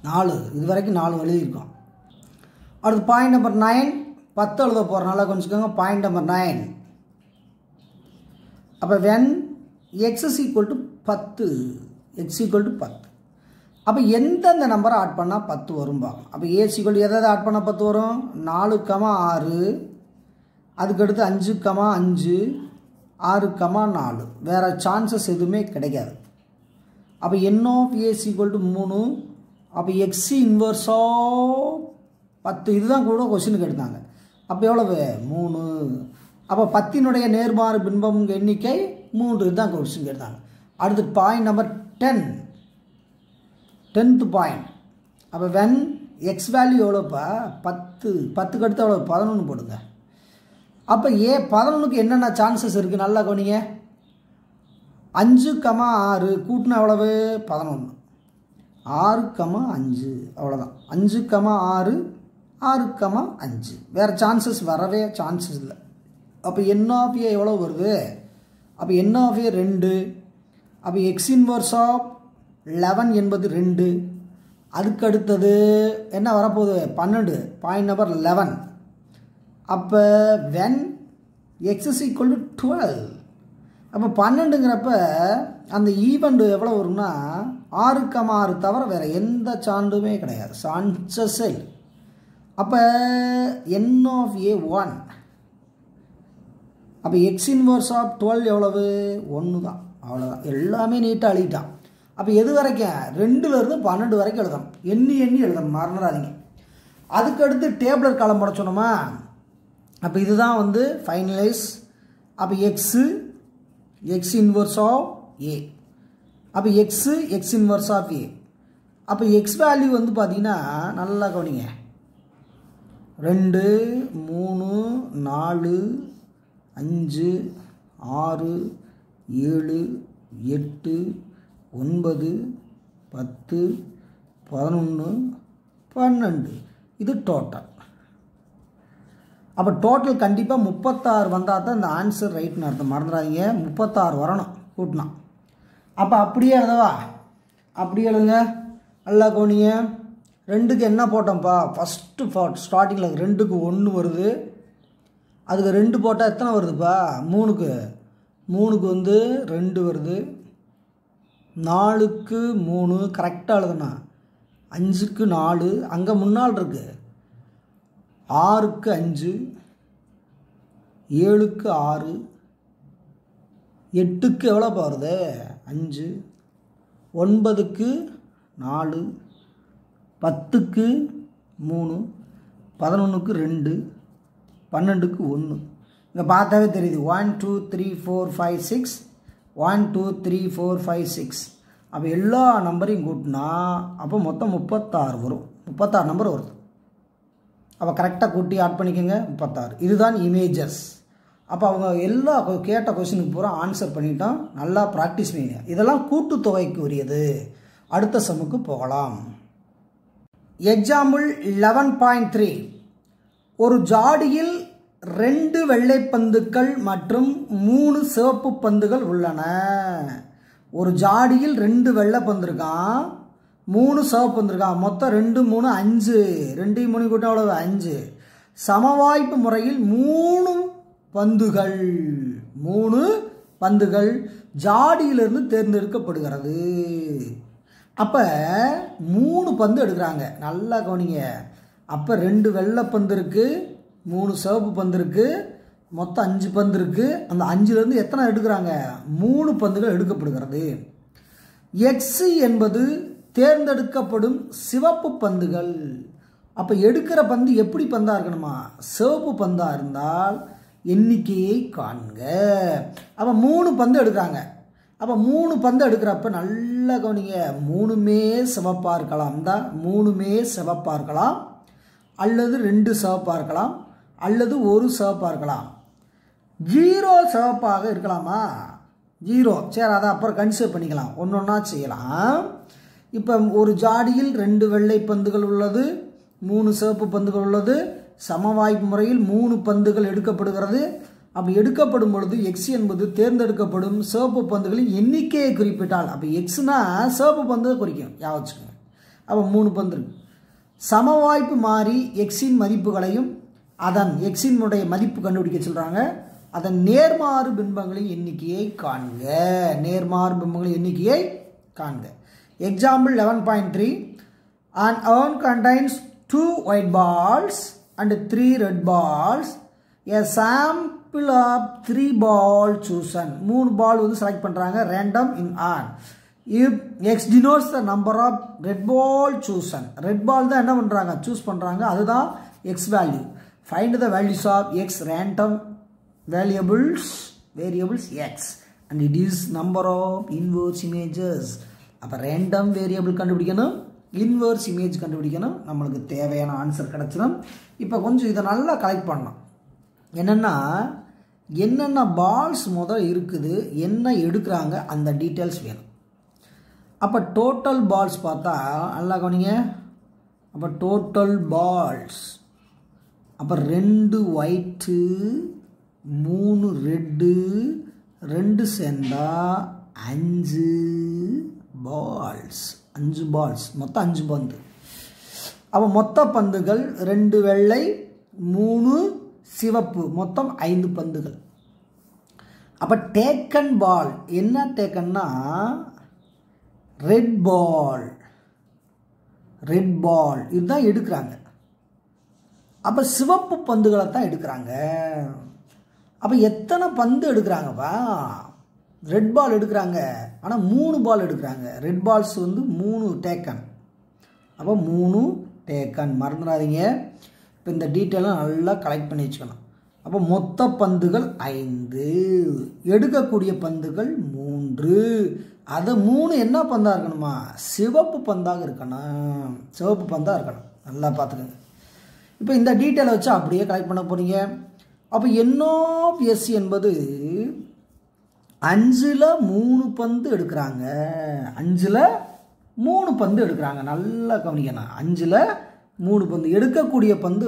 4 இது வரைக்கும் 4 எழுதியிருக்கோம். அடுத்து பாயிண்ட் நம்பர் 9 10 எழுத போகிறோம் நல்லா கொஞ்சிக்கோங்க. பாயிண்ட் நம்பர் 9 அப்போ when x is equal to 10 x equal to 10 அப்போ எந்தெந்த நம்பரை ஆட் பண்ணால் 10 வரும் பார்க்கணும். அப்போ a is equal to எதாவது ஆட் பண்ணால் 10 வரும் 4 கமா 6 அதுக்கடுத்து 5 கமா 5 6 கமா 4 வேறு சான்சஸ் எதுவுமே கிடைக்காது. அப்போ n of a is equal to 3. அப்போ எக்ஸ் இன்வர்ஸோ 10 இதுதான் கூட கொஸ்டினுக்கு எடுத்தாங்க. அப்போ எவ்வளவு 3. அப்போ 10னுடைய நேர்மாறு பின்பம் எண்ணிக்கை 3 இதுதான் கொஸ்டினுக்கு எடுத்தாங்க. அடுத்து பாயிண்ட் நம்பர் 10th பாயிண்ட். அப்போ when எக்ஸ் வேல்யூ எவ்வளோப்பா 10 10க்கு அடுத்து எவ்வளோ 11 போடுங்க. அப்போ 11க்கு என்னென்ன சான்சஸ் இருக்குது நல்லா கவனிங்க. 5 கமா 6 கூட்டினா எவ்வளவு 11 6 கமா 5 அவ்வளோதான். 5 கமா 6 6 கமா 5 வேறு சான்சஸ் வரவே சான்சஸ் இல்லை. அப்போ n of a எவ்வளோ வருது? அப்போ n of a 2. அப்போ எக்ஸ் இன்வர்ஸ் ஆஃப் 11 என்பது 2. அதுக்கு அடுத்தது என்ன வரப்போகுது 12. பாயிண்ட் நம்பர் 11 அப்போ when x is equal to 12 அப்போ 12ங்கிறப்ப அந்த ஈவெண்ட் எவ்வளோ வரும்னா 6 கமா 6 தவிர வேறு எந்த சான்றுமே கிடையாது சான்சஸே. அப்போ n of a 1. அப்போ எக்ஸ் இன்வர்ஸ் ஆஃப் 12 எவ்வளவு 1 தான். அவ்வளோதான், எல்லாமே நீட்டாக அழிட்டான். அப்போ எது வரைக்கும் 2லேருந்து 12 வரைக்கும் எழுதணும். எண்ணி எழுதணும், மறந்துடாதீங்க. அதுக்கடுத்து டேபிளர் காலம் போட சொன்னோமா. அப்போ இதுதான் வந்து ஃபைனலைஸ். அப்போ எக்ஸ் இன்வர்ஸ் ஆஃப் ஏ. அப்போ எக்ஸ் இன்வர்ஸ் ஆஃப் ஏ. அப்போ எக்ஸ் வேல்யூ வந்து பார்த்தீங்கன்னா நல்லா கவனிங்க 2 3 4 5 6 7 8 9 10 11 12 இது டோட்டல். அப்போ டோட்டல் கண்டிப்பாக 36 வந்தால் தான் இந்த ஆன்சர் ரைட்னு அர்த்தம். மறந்துடாதீங்க, 36 வரணும் கூட்டினா. அப்போ அப்படியே எழுதவா? அப்படியே எழுதுங்க. நல்லா கவனிங்க. 2க்கு என்ன போட்டோம்ப்பா? ஃபஸ்ட்டு ஸ்டார்டிங்கில் 2க்கு 1 வருது. அதுக்கு 2 போட்டால் எத்தனை வருதுப்பா? 3க்கு 2 வருது. 4க்கு 3 கரெக்டாக எழுதுனா. 5க்கு 4 அங்கே முன்னால் இருக்குது. 6க்கு 5, 7க்கு 6, 8க்கு எவ்வளோ வருது? 5, 9க்கு 4, 10க்கு 3, 11க்கு 2, 12க்கு 1. இங்கே பார்த்தாவே தெரியுது. 1 2 3 4 5 6, 1 2 3 4 5 6. அப்போ எல்லா நம்பரையும் கூட்டினா அப்போ மொத்தம் 36 வரும். 36 நம்பர் வருது. அப்போ கரெக்டாக கூட்டி ஆட் பண்ணிக்கோங்க. 36. இதுதான் இமேஜஸ். அப்போ அவங்க எல்லா கேட்ட கொஸ்டினுக்கு பூரா ஆன்சர் பண்ணிட்டோம். நல்லா ப்ராக்டிஸ் பண்ணுங்க. இதெல்லாம் கூட்டுத்தொகைக்கு உரியது. அடுத்த சம்முக்கு போகலாம். எக்ஸாம்பிள் 11.3. ஒரு ஜாடியில் 2 வெள்ளை பந்துக்கள் மற்றும் 3 சிவப்பு பந்துகள் உள்ளன. ஒரு ஜாடியில் 2 வெள்ளை பந்து இருக்கான், 3 சிவப்பு பந்து இருக்கான். மொத்தம் 2 3 5. 2 3 கூட்டம் எவ்வளவு? 5. சமவாய்ப்பு முறையில் 3 பந்துகள் ஜாடியிலிருந்து தேர்ந்தெடுக்கப்படுகிறது. அப்போ 3 பந்து எடுக்கிறாங்க. நல்லா கவனிங்க. அப்போ 2 வெள்ளை பந்து இருக்குது, 3 சிவப்பு பந்து இருக்குது, மொத்தம் 5 பந்து இருக்குது. அந்த 5லேருந்து எத்தனை எடுக்கிறாங்க? 3 பந்துகள் எடுக்கப்படுகிறது. எக்ஸ் என்பது தேர்ந்தெடுக்கப்படும் சிவப்பு பந்துகள். அப்போ எடுக்கிற பந்து எப்படி பந்தாக இருக்கணுமா? சிவப்பு பந்தாக இருந்தால் எண்ணிக்கையை காண்க. அப்போ 3 பந்து எடுக்கிறாங்க. அப்போ 3 பந்து எடுக்கிறப்ப நல்லா கவனிங்க. 3மே சிவப்பாக இருக்கலாம். தான் 3மே சிவப்பாக இருக்கலாம், அல்லது 2 சிவப்பாக இருக்கலாம், அல்லது 1 சிவப்பாக இருக்கலாம். 0 சிவப்பாக இருக்கலாமா? 0. சரி, அதை அப்புறம் கன்சிடர் பண்ணிக்கலாம். ஒன்றா செய்யலாம். இப்போ ஒரு ஜாடியில் 2 வெள்ளை பந்துகள் உள்ளது, 3 சிவப்பு பந்துகள் உள்ளது. சமவாய்ப்பு முறையில் 3 பந்துகள் எடுக்கப்படுகிறது. அப்படி எடுக்கப்படும் பொழுது எக்ஸ் என்பது தேர்ந்தெடுக்கப்படும் சிவப்பு பந்துகளின் எண்ணிக்கையை குறிப்பிட்டால், அப்போ எக்ஸ்னா சிவப்பு பந்து குறிக்கும். யாவச்சுக்கோங்க. அப்போ 3 பந்து இருக்கு. சமவாய்ப்பு மாறி எக்ஸின் மதிப்புகளையும் அதன் எக்ஸினுடைய மதிப்பு கண்டுபிடிக்க சொல்கிறாங்க. அதன் நேர்மாறு பிம்பங்களின் எண்ணிக்கையை காண்க. நேர்மாறு பிம்பங்களின் எண்ணிக்கையை காண்க. Example 11.3. An urn contains 2 white balls and 3 red balls. A sample of 3 balls chosen. 3 பால் வந்து செலக்ட் பண்ணுறாங்க. Random in urn. If x denotes the number of red ball chosen. Red ball தான் என்ன பண்ணுறாங்க? சூஸ் பண்ணுறாங்க. அதுதான் x value. Find the values of x random variables x, and it is number of inverse images. அப்போ random variable கண்டுபிடிக்கணும், inverse image கண்டுபிடிக்கணும். நம்மளுக்கு தேவையான ஆன்சர் கிடச்சிடும். இப்போ கொஞ்சம் இதை நல்லா கலெக்ட் பண்ணணும். என்னென்ன பால்ஸ் முதல் இருக்குது, என்ன எடுக்கிறாங்க, அந்த டீட்டெயில்ஸ் வேணும். அப்போ டோட்டல் பால்ஸ் பார்த்தா நல்லா கவனிங்க. அப்போ டோட்டல் பால்ஸ் அப்போ 2 ஒயிட்டு, 3 ரெட்டு, 2 சேர்ந்தா 5 பால்ஸ். 5 பால்ஸ், மொத்தம் 5 பந்து. அப்போ மொத்த பந்துகள் 2 வெள்ளை, 3 சிவப்பு, மொத்தம் 5 பந்துகள். அப்போ டேக்கன் பால் என்ன டேக்கன்னா ரெட் பால். ரெட் பால் இதுதான் எடுக்கிறாங்க. அப்போ சிவப்பு பந்துகளை தான் எடுக்கிறாங்க. அப்போ எத்தனை பந்து எடுக்கிறாங்கப்பா? ரெட் பால் எடுக்கிறாங்க, ஆனால் 3 பால் எடுக்கிறாங்க. ரெட் பால்ஸ் வந்து 3 டேக்கன். அப்போ 3 டேக்கன். மறந்துடாதீங்க. இப்போ இந்த டீட்டெயிலாம் நல்லா கலெக்ட் பண்ணி வச்சுக்கணும். அப்போ மொத்த பந்துகள் 5, எடுக்கக்கூடிய பந்துகள் 3. அது 3 என்ன பந்தாக இருக்கணுமா? சிவப்பு பந்தாக இருக்கணும். சிவப்பு பந்தாக இருக்கணும். நல்லா பார்த்துக்கோங்க. இப்போ இந்த டீட்டெயிலை வச்சு அப்படியே கலெக்ட் பண்ண போகிறீங்க. அப்போ n ஆஃப் s என்பது 5ல் 3 பந்து எடுக்கிறாங்க. 5ல் 3 பந்து எடுக்கிறாங்க. நல்லா கவனிக்கணும். 5ல் 3 பந்து எடுக்கக்கூடிய பந்து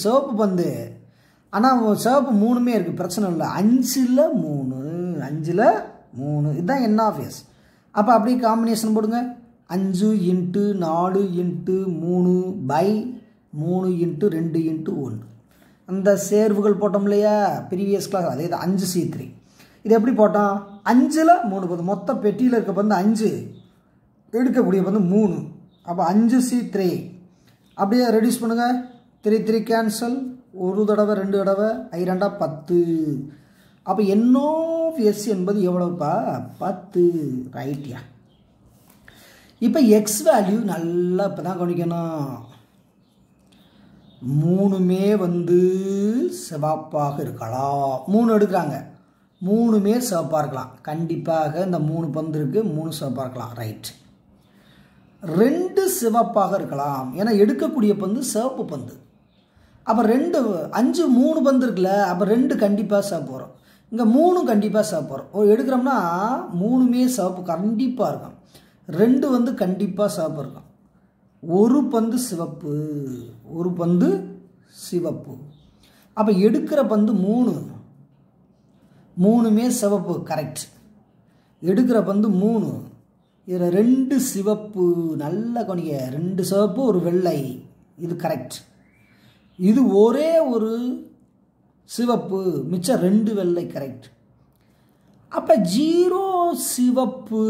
சிவப்பு பந்து. ஆனால் சிவப்பு 3மே இருக்குது, பிரச்சனை இல்லை. 5ல் 3 5ல் 3 இதுதான் n ஆஃப் s. அப்போ அப்படியே காம்பினேஷன் போடுங்க. 5 × 4 × 3 பை 3 × 2 × 1. அந்த சேர்வுகள் போட்டோம் இல்லையா ப்ரீவியஸ் கிளாஸ், அதே தான் 5C3. இது எப்படி போட்டோம்? 5ல் 3 பந்து, மொத்த பெட்டியில் இருக்க பந்து 5, எடுக்கக்கூடிய பந்து 3. அப்போ 5C3 அப்படியே ரெடியூஸ் பண்ணுங்கள். 3 3 கேன்சல், ஒரு தடவை 2 தடவை, 2 10. அப்போ n ஆஃப் s என்பது எவ்வளோப்பா? 10. ரைட்யா. இப்போ எக்ஸ் வேல்யூ நல்லா இப்போ தான் கவனிக்கணும். 3மே வந்து சிவப்பாக இருக்கலாம். 3 எடுக்கிறாங்க, 3மே சிவப்பாக இருக்கலாம். கண்டிப்பாக இந்த 3 பந்து இருக்குது, 3 சிவப்பாக இருக்கலாம். ரைட். 2 சிவப்பாக இருக்கலாம், ஏன்னா எடுக்கக்கூடிய பந்து சிவப்பு பந்து. அப்போ 2 5 3 பந்து இருக்குல்ல, அப்போ 2 கண்டிப்பாக சிவப்பு வரும். இங்கே 3 கண்டிப்பாக சிவப்பு வரும். எடுக்கிறோம்னா 3மே சிவப்பு கண்டிப்பாக இருக்கும். 2 வந்து கண்டிப்பாக சிவப்பு இருக்கும். ஒரு பந்து சிவப்பு, ஒரு பந்து சிவப்பு. அப்போ எடுக்கிற பந்து 3, 3மே சிவப்பு. கரெக்ட். எடுக்கிற பந்து 3, இதில் 2 சிவப்பு. நல்ல கவனிக்க, 2 சிவப்பு ஒரு வெள்ளை. இது கரெக்ட். இது ஒரே ஒரு சிவப்பு, மிச்சம் 2 வெள்ளை. கரெக்ட். அப்போ 0 சிவப்பு.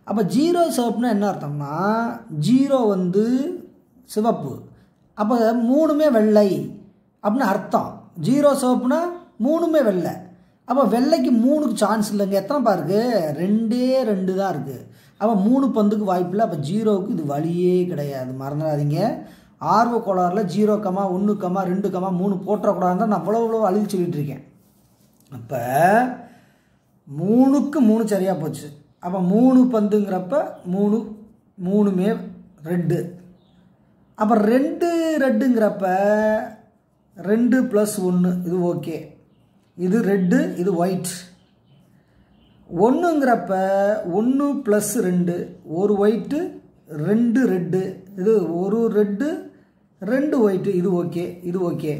அப்போ 0 சிவப்புனா என்ன அர்த்தம்னா 0 வந்து சிவப்பு, அப்போ 3மே வெள்ளை அப்படின்னு அர்த்தம். 0 சிவப்புனா 3மே வெள்ளை. அப்போ வெள்ளைக்கு 3க்கு சான்ஸ் இல்லைங்க. எத்தனைப்பா இருக்குது? 2 தான் இருக்குது. அப்போ 3 பந்துக்கு வாய்ப்பு இல்லை. அப்போ 0க்கு இது வழியே கிடையாது. மறந்துடாதீங்க. ஆர்வ கோளாறில் 0, 1, 2, 3 போட்டக்கூடாதுன்னு நான் அவ்வளோ அழுதி சொல்லிட்டு இருக்கேன். அப்போ 3க்கு 3 சரியாக போச்சு. அப்போ 3 பந்துங்கிறப்ப 3மே ரெட்டு. அப்போ 2 ரெட்டுங்கிறப்ப 2 + 1 இது ஓகே. இது ரெட்டு, இது ஒயிட். 1ங்கிறப்ப 1 + 2, ஒரு ஒயிட்டு 2 ரெட்டு. இது ஒரு ரெட்டு 2 ஒயிட்டு. இது ஓகே, இது ஓகே.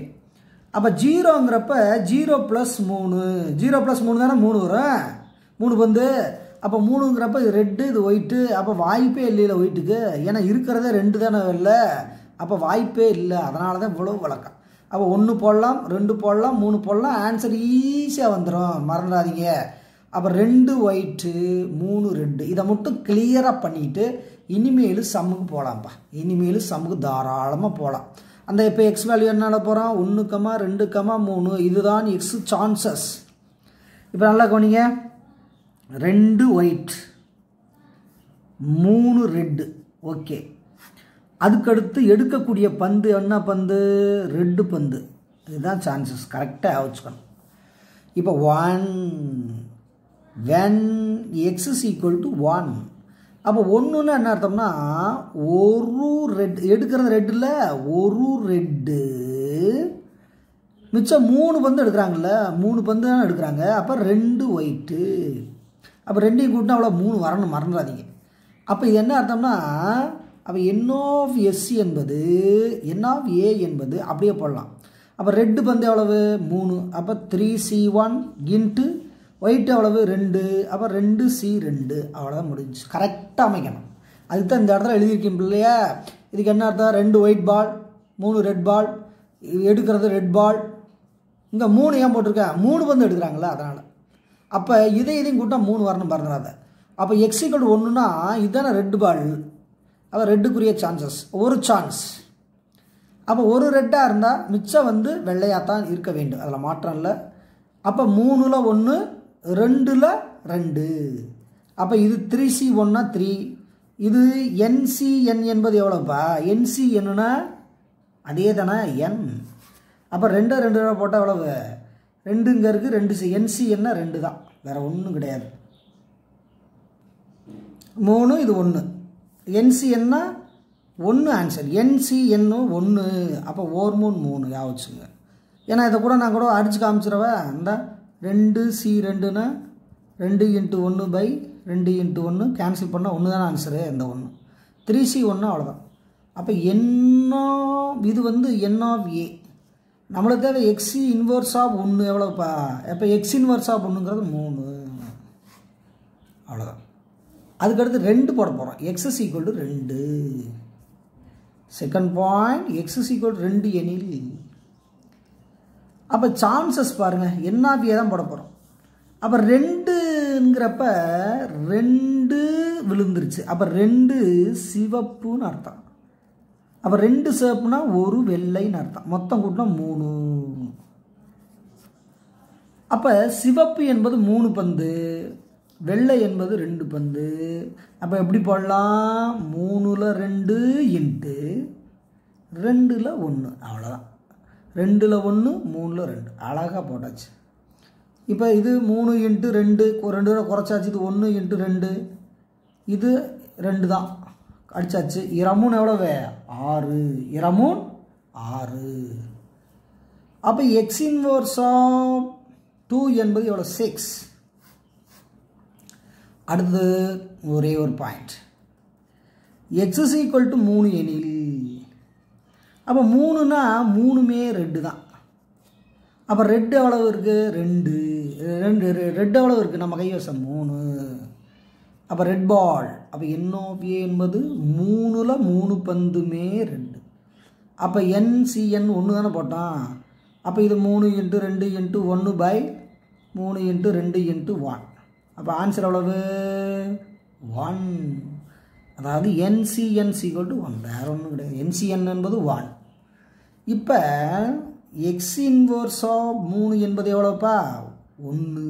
அப்போ 0ங்கிறப்ப 0 + 3, 0 + 3 தானே 3 வரும், 3 பந்து. அப்போ 3ங்கிறப்ப இது ரெட்டு, இது ஒயிட்டு. அப்போ வாய்ப்பே இல்லையில ஒயிட்டுக்கு, ஏன்னா இருக்கிறதே 2 தானே இல்லை. அப்போ வாய்ப்பே இல்லை. அதனால தான் இவ்வளோ வழக்கம். அப்போ 1 போடலாம், 2 போடலாம், 3 போடலாம். ஆன்சர் ஈஸியாக வந்துடும். மறந்துடாதீங்க. அப்போ 2 ஒயிட்டு 3 ரெட்டு. இதை மட்டும் கிளியராக பண்ணிவிட்டு இனிமேல் சம்முக்கு போகலாம்ப்பா. இனிமேல் சம்முக்கு தாராளமாக போகலாம். அந்த இப்போ எக்ஸ் வேல்யூ என்னால போகிறோம்? 1, 2, 3. இதுதான் எக்ஸ் சான்சஸ். இப்போ நல்லா கவனிங்க. 2 ஒயிட் 3 ரெட்டு. ஓகே. அதுக்கடுத்து எடுக்கக்கூடிய பந்து என்ன பந்து? ரெட்டு பந்து. இதுதான் சான்சஸ். கரெக்டாக வச்சுக்கணும். இப்போ 1 when x is equal to 1. அப்போ 1ன்னா என்ன அர்த்தம்னா ஒரு ரெட், எடுக்கிறது ரெட்டில் ஒரு ரெட்டு, மிச்சம் 3 பந்து எடுக்கிறாங்கல்ல, 3 பந்து தான் எடுக்கிறாங்க. அப்போ 2 ஒயிட்டு. அப்போ 2ஐயும் கூட்டினா அவ்வளோ 3 வரணும், மறந்துடாதீங்க. அப்போ இது என்ன அர்த்தம்னா அப்போ n ஆஃப் s என்பது n ஆஃப் a என்பது அப்படியே போடலாம். அப்போ ரெட்டு பந்து எவ்வளவு? 3. அப்போ 3c1 இன்ட்டு ஒயிட் எவ்வளவு? 2. அப்போ 2c2. அவ்வளோதான் முடிஞ்சு. கரெக்டாக அமைக்கணும். அதுக்கு தான் இந்த இடத்துல எழுதியிருக்கேன் இல்லையா? இதுக்கு என்ன அர்த்தம்? 2 ஒயிட் பால், 3 ரெட் பால், எடுக்கிறது ரெட் பால். இங்கே 3 ஏன் போட்டிருக்கேன்? 3 பந்து எடுக்கிறாங்களா, அதனால். அப்போ இதையும் கூட்டா 3 வரணும், மறந்துடாத. அப்போ x = 1ன்னா இதுதானே ரெட் பால். அப்போ ரெட்டுக்குரிய சான்சஸ் ஒரு சான்ஸ். அப்போ ஒரு ரெட்டாக இருந்தால் மிச்சம் வந்து வெள்ளையாக தான் இருக்க வேண்டும், அதில் மாற்றம் இல்லை. அப்போ 3ல் 1, 2ல் 2. அப்போ இது 3c1னா 3. இது NCN என்பது எவ்வளோப்பா? NCNனா அதே தானே n. அப்போ 2 2 போட்டால் எவ்வளவு? 2 இங்கே இருக்குது, 2c. NCNனா 2 தான், வேறு ஒன்றும் கிடையாது. 3 இது 1. NCNனா 1 ஆன்சர். NCN 1. அப்போ ஓர் 3 யாவச்சுங்க. ஏன்னா இதை கூட நான் கூட அடித்து காமிச்சிடவா. இந்த 2C2னா 2 × 1 / 2 × 1 கேன்சல் பண்ணால் 1 தானே ஆன்சரு. இந்த 1 3C1 அவ்வளோதான். அப்போ இது வந்து N of A. நம்மளுக்கு தேவை X இன்வர்ஸ் ஆஃப் 1 எவ்வளோப்பா. அப்போ X இன்வர்ஸ் ஆஃப் 1ங்கிறது 3. அவ்வளோதான். அதுக்கடுத்து 2 போட போகிறோம். X is equal to 2. Second point X is equal to 2 எனில் அப்போ சான்சஸ் பாருங்கள் N of A தான் போட போகிறோம். அப்போ 2ங்கிறப்ப 2 விழுந்துருச்சு. அப்போ 2 சிவப்புன்னு அர்த்தம். அப்போ 2 சிவப்புனா 1 வெள்ளைன்னு அர்த்தம். மொத்தம் கூட்டினா 3. அப்போ சிவப்பு என்பது 3 பந்து, வெள்ளை என்பது 2 பந்து. அப்போ எப்படி போடலாம்? 3ல் 2 இன்ட்டு 2ல் 1. அவ்வளோதான். 2ல் 1 3ல் 2 அழகாக போட்டாச்சு. இப்போ இது 3 × 2 2 ரூபா குறைச்சாச்சு. இது 1 × 2 இது 2 தான் அடிச்சாச்சு. இரமூன் எவ்வளவு? 6. இரமூன் 6. அப்போ X இன்வர்ஸ் ஆஃப் 2 என்பது எவ்வளோ? 6. அடுத்து ஒரே ஒரு point X is equal to 3 எனில் அப்போ 3னா 3மே ரெட்டு தான். அப்போ ரெட்டு எவ்வளவு இருக்குது? 2 ரெட் எவ்வளவு இருக்குது? நம்ம கைவசம் 3. அப்போ ரெட் பால். அப்போ N of A என்பது 3ல் 3 பந்துமே ரெட்டு. அப்போ NCN 1 தானே போட்டான். அப்போ இது 3 × 2 × 1 / 3 × 2 × 1. அப்போ ஆன்சர் எவ்வளவு? 1. அதாவது NCN equal to 1. வேறு ஒன்றும் கிடையாது. NCN என்பது 1. இப்போ X இன்வர்ஸ் ஆஃப் 3 என்பது எவ்வளோப்பா? 1.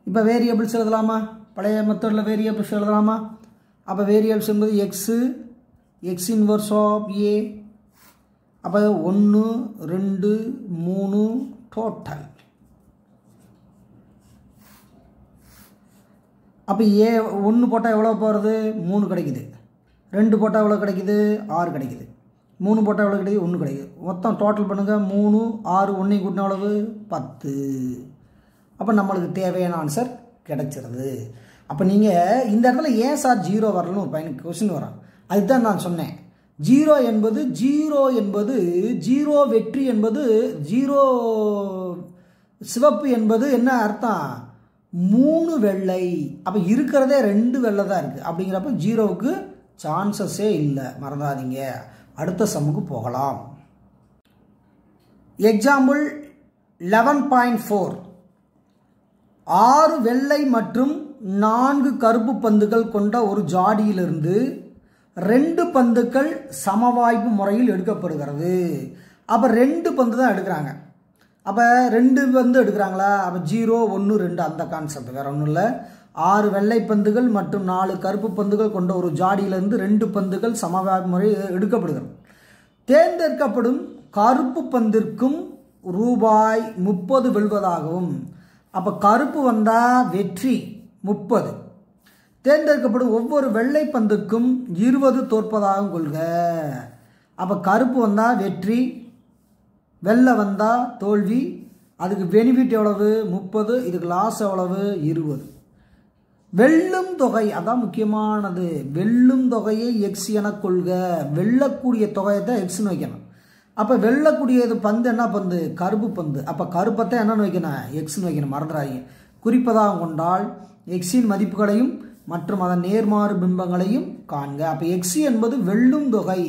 இப்போ வேரியபிள்ஸ் எழுதலாமா? பழைய மெத்தடில் வேரியபிள்ஸ் எழுதலாமா? அப்போ வேரியபிள்ஸ் என்பது X இன்வர்ஸ் ஆஃப் A. அப்போ 1 2 3 டோட்டல். அப்போ A 1 போட்டால் எவ்வளோ போகிறது? 3 கிடைக்குது. 2 போட்டால் எவ்வளோ கிடைக்குது? 6 கிடைக்குது. 3 போட்டால் எவ்வளோ கிடைக்குது? 1 கிடைக்குது. மொத்தம் டோட்டல் பண்ணுங்கள். 3 6 1 கூட்டினா எவ்வளவு? 10. அப்போ நம்மளுக்கு தேவையான ஆன்சர் கிடைச்சிருது. அப்போ நீங்கள் இந்த இடத்துல ஏன் சார் 0 வரலன்னு ஒரு பையனுக்கு கொஸ்டின் வரும். அதுதான் நான் சொன்னேன். 0 என்பது 0 வெற்றி என்பது 0 சிவப்பு என்பது என்ன அர்த்தம்? 3 வெள்ளை. அப்போ இருக்கிறதே 2 வெள்ளை தான் இருக்குது. அப்படிங்கிறப்ப 0வுக்கு சான்சஸே இல்லை. மறந்துடாதீங்க. அடுத்த சம்முக்கு போகலாம். எக்ஸாம்பிள் 11.4. 6 வெள்ளை மற்றும் 4 கருப்பு பந்துகள் கொண்ட ஒரு ஜாடியிலிருந்து 2 பந்துக்கள் சமவாய்ப்பு முறையில் எடுக்கப்படுகிறது. அப்போ 2 பந்து தான் எடுக்கிறாங்க. அப்போ 2 பந்து எடுக்கிறாங்களா? அப்போ 0 1 2 அந்த கான்செப்ட், வேற ஒன்றும் இல்லை. 6 வெள்ளை பந்துகள் மற்றும் 4 கருப்பு பந்துகள் கொண்ட ஒரு ஜாடியிலிருந்து 2 பந்துகள் சமவாய்ப்பு முறை எடுக்கப்படுகிறது. தேர்ந்தெடுக்கப்படும் கருப்பு பந்திற்கும் ரூபாய் 30 வெல்வதாகவும். அப்போ கருப்பு வந்தால் வெற்றி 30. தேர்ந்தெடுக்கப்படும் ஒவ்வொரு வெள்ளை பந்துக்கும் 20 தோற்பதாகவும் கொள்க. அப்போ கருப்பு வந்தால் வெற்றி, வெள்ளை வந்தால் தோல்வி. அதுக்கு பெனிஃபிட் எவ்வளவு? 30. இதுக்கு லாஸ் எவ்வளவு? 20. வெல்லும் தொகை அதான் முக்கியமானது. வெல்லும் தொகையை எக்ஸ் என கொள்க. வெல்லக்கூடிய தொகையை தான் எக்ஸ்னு வைக்கணும். அப்போ வெல்லக்கூடியது பந்து என்ன பந்து? கருப்பு பந்து. அப்போ கருப்பத்தை என்னன்னு வைக்கணும்? எக்ஸ்னு வைக்கணும். மறந்துடாதீங்க. குறிப்பதாக கொண்டால் எக்ஸின் மதிப்புகளையும் மற்றும் அதன் நேர்மாறு பிம்பங்களையும் காண்க. அப்போ எக்ஸ் என்பது வெல்லும் தொகை.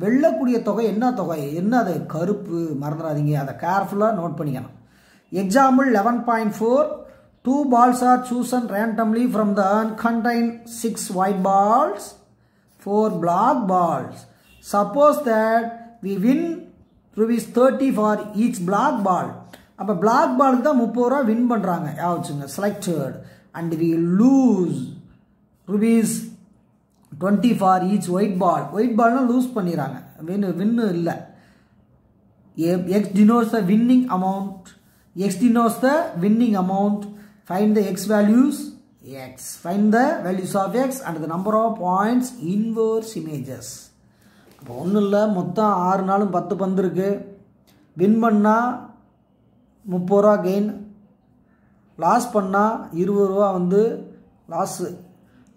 வெல்லக்கூடிய தொகை என்ன தொகை? என்ன அது? கருப்பு. மறந்துடாதீங்க. அதை கேர்ஃபுல்லாக நோட் பண்ணிக்கணும். Example 11.4. 2 balls are chosen randomly from the urn contain 6 white balls, 4 black balls. Suppose that we win ₹30 for each black ball. அப்போ black ball தான் 30 ரூபா வின் பண்ணுறாங்க. யாவச்சுங்க selected. And we lose ₹20 for each white ball. white ballனா lose பண்ணிடுறாங்க. Win இல்லை. X denotes the winning amount. X denotes the winning amount. Find the X values x. Find the values of x and the number of points inverse images. அப்போ ஒன்றும் இல்லை, மொத்தம் 6 நாளும் 10 பந்து இருக்குது. வின் பண்ணால் 30 ரூபா கெயின், லாஸ் பண்ணால் 20 ரூபா வந்து லாஸு.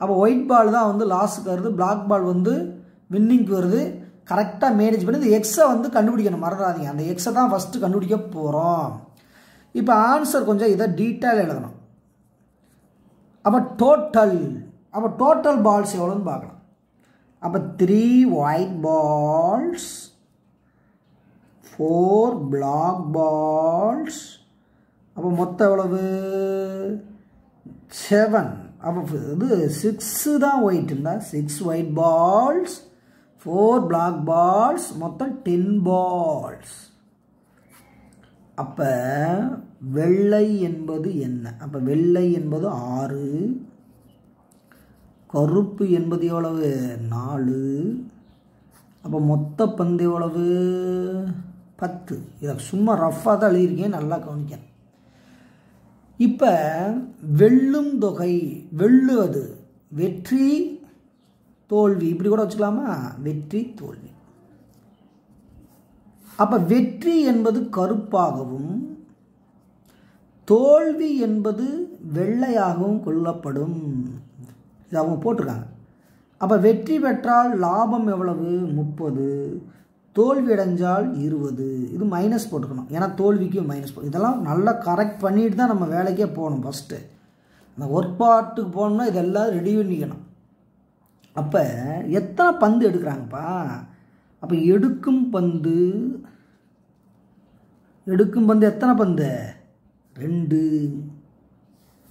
அப்போ ஒயிட் பால் தான் வந்து லாஸுக்கு வருது, பிளாக் பால் வந்து வின்னிங்க்கு வருது. கரெக்டாக மேனேஜ் பண்ணி இந்த எக்ஸை வந்து கண்டுபிடிக்கணும், மறந்துடாதீங்க. அந்த எக்ஸை தான் ஃபஸ்ட்டு கண்டுபிடிக்க போகிறோம். இப்போ ஆன்சர் கொஞ்சம் இதை டீட்டெயில் எழுதணும். அப்போ டோட்டல் பால்ஸ் எவ்வளோன்னு பார்க்கலாம். அப்போ 3 ஒயிட் பால்ஸ், 4 பிளாக் பால்ஸ், அப்போ மொத்தம் எவ்வளவு 7. அப்போ இது 6 தான் ஒயிட் இருந்தால் 6 ஒயிட் பால்ஸ், 4 பிளாக் பால்ஸ், மொத்தம் 10 பால்ஸ். அப்போ வெள்ளை என்பது என்ன? அப்போ வெள்ளை என்பது 6, கருப்பு என்பது எவ்வளவு 4, அப்போ மொத்த பந்து எவ்வளவு 10. இதை சும்மா ரஃப்பாக தான் எழுதியிருக்கேன், நல்லா கவனிக்கணும். இப்போ வெல்லும் தொகை, வெல்லுவது வெற்றி தோல்வி, இப்படி கூட வச்சுக்கலாமா, வெற்றி தோல்வி. அப்போ வெற்றி என்பது கருப்பாகவும் தோல்வி என்பது வெள்ளையாகவும் கொள்ளப்படும். இது அவங்க போட்டிருக்காங்க. அப்போ வெற்றி பெற்றால் லாபம் எவ்வளவு 30, தோல்வி அடைஞ்சால் 20. இது மைனஸ் போட்டுக்கணும், ஏன்னா தோல்விக்கு மைனஸ் போட்டு. இதெல்லாம் நல்லா கரெக்ட் பண்ணிட்டு தான் நம்ம வேலைக்கே போகணும். ஃபஸ்ட்டு அந்த ஒர்க் பார்ட்டுக்கு போகணும்னா இதெல்லாம் ரெடி பண்ணிக்கணும். அப்போ எத்தனை பந்து எடுக்கிறாங்கப்பா? அப்போ எடுக்கும் பந்து எத்தனை பந்து 2.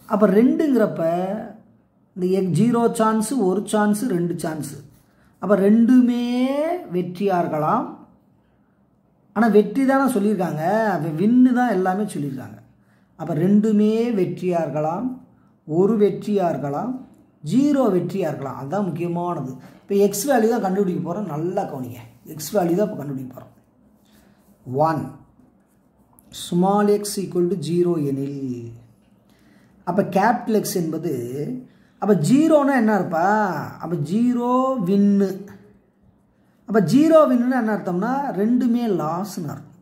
அப்போ 2ங்கிறப்ப இந்த 0 சான்ஸு, 1 சான்ஸு, 2 சான்ஸு. அப்போ 2மே வெற்றியாக இருக்கலாம். ஆனால் வெற்றி தானே சொல்லியிருக்காங்க, அப்போ வின்னு தான் எல்லாமே சொல்லியிருக்காங்க. அப்போ 2மே வெற்றியாக இருக்கலாம், 1 வெற்றியாக இருக்கலாம், 0 வெற்றியாக இருக்கலாம். அதுதான் முக்கியமானது. இப்போ எக்ஸ் வேல்யூ தான் கண்டுபிடிக்க போகிறோம், நல்லா கவனிங்க. எக்ஸ் வேல்யூ தான் இப்போ கண்டுபிடிக்க போகிறோம். 1 ஸ்மால் எக்ஸ் ஈக்குவல் டு 0 எனில், அப்போ கேபிட்டல் எக்ஸ் என்பது, அப்போ 0ன்னா என்ன இருப்பா? அப்போ 0 வின்னு. அப்போ 0 வின்னு என்ன அர்த்தம்னா 2மே லாஸ்ன்னு அர்த்தம்.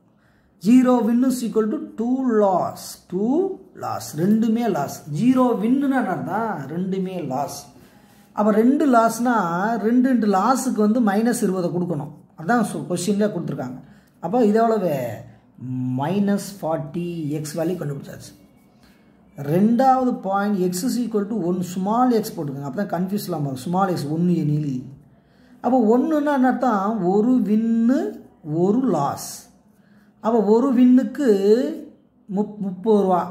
0 வின்னு ஈக்குவல் டு 2 லாஸ், 2 லாஸ், 2மே லாஸ். 0 வின்னுன்னு என்ன அர்த்தம்? 2மே லாஸ். அப்போ 2 லாஸ்னா 2 லாஸுக்கு வந்து -20 கொடுக்கணும். அதுதான் கொஸ்டின்லேயே கொடுத்துருக்காங்க. அப்போ இது எவ்வளவு -40. எக்ஸ் வேல்யூ கண்டுபிடிச்சாச்சு. ரெண்டாவது point X is equal to 1 small X போட்டுக்கோங்க, அப்போ தான் கன்ஃபியூஸ் இல்லாமல். ஸ்மால் எக்ஸ் 1 எனில், அப்போ 1ன்னா என்ன அர்த்தம்? 1 வின்னு 1 லாஸ். அப்போ 1 வின்னுக்கு 30 ரூபா,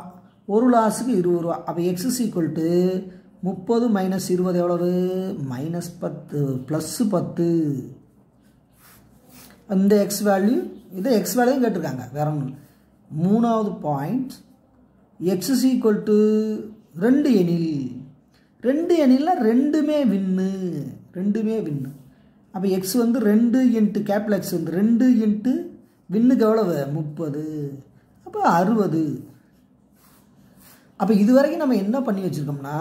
1 லாஸுக்கு 20 ரூபா. அப்போ எக்ஸ் இஸ் ஈக்குவல் டு 30 - 20 எவ்வளவு -10 +10. அந்த எக்ஸ் வேல்யூ, இதை எக்ஸ் வேல்யூ கேட்டிருக்காங்க, வேற ஒன்றும். மூணாவது point X is equal to 2 எனில், 2 எனில்னா 2மே வின்னு, 2மே வின்னு. அப்போ எக்ஸ் வந்து 2 இன்ட்டு கேபிட்டல் எக்ஸ் வந்து 2 இன்ட்டு வின்னுக்கு எவ்வளவு 30, அப்போ 60. அப்போ இது வரைக்கும் நம்ம என்ன பண்ணி வச்சுருக்கோம்னா,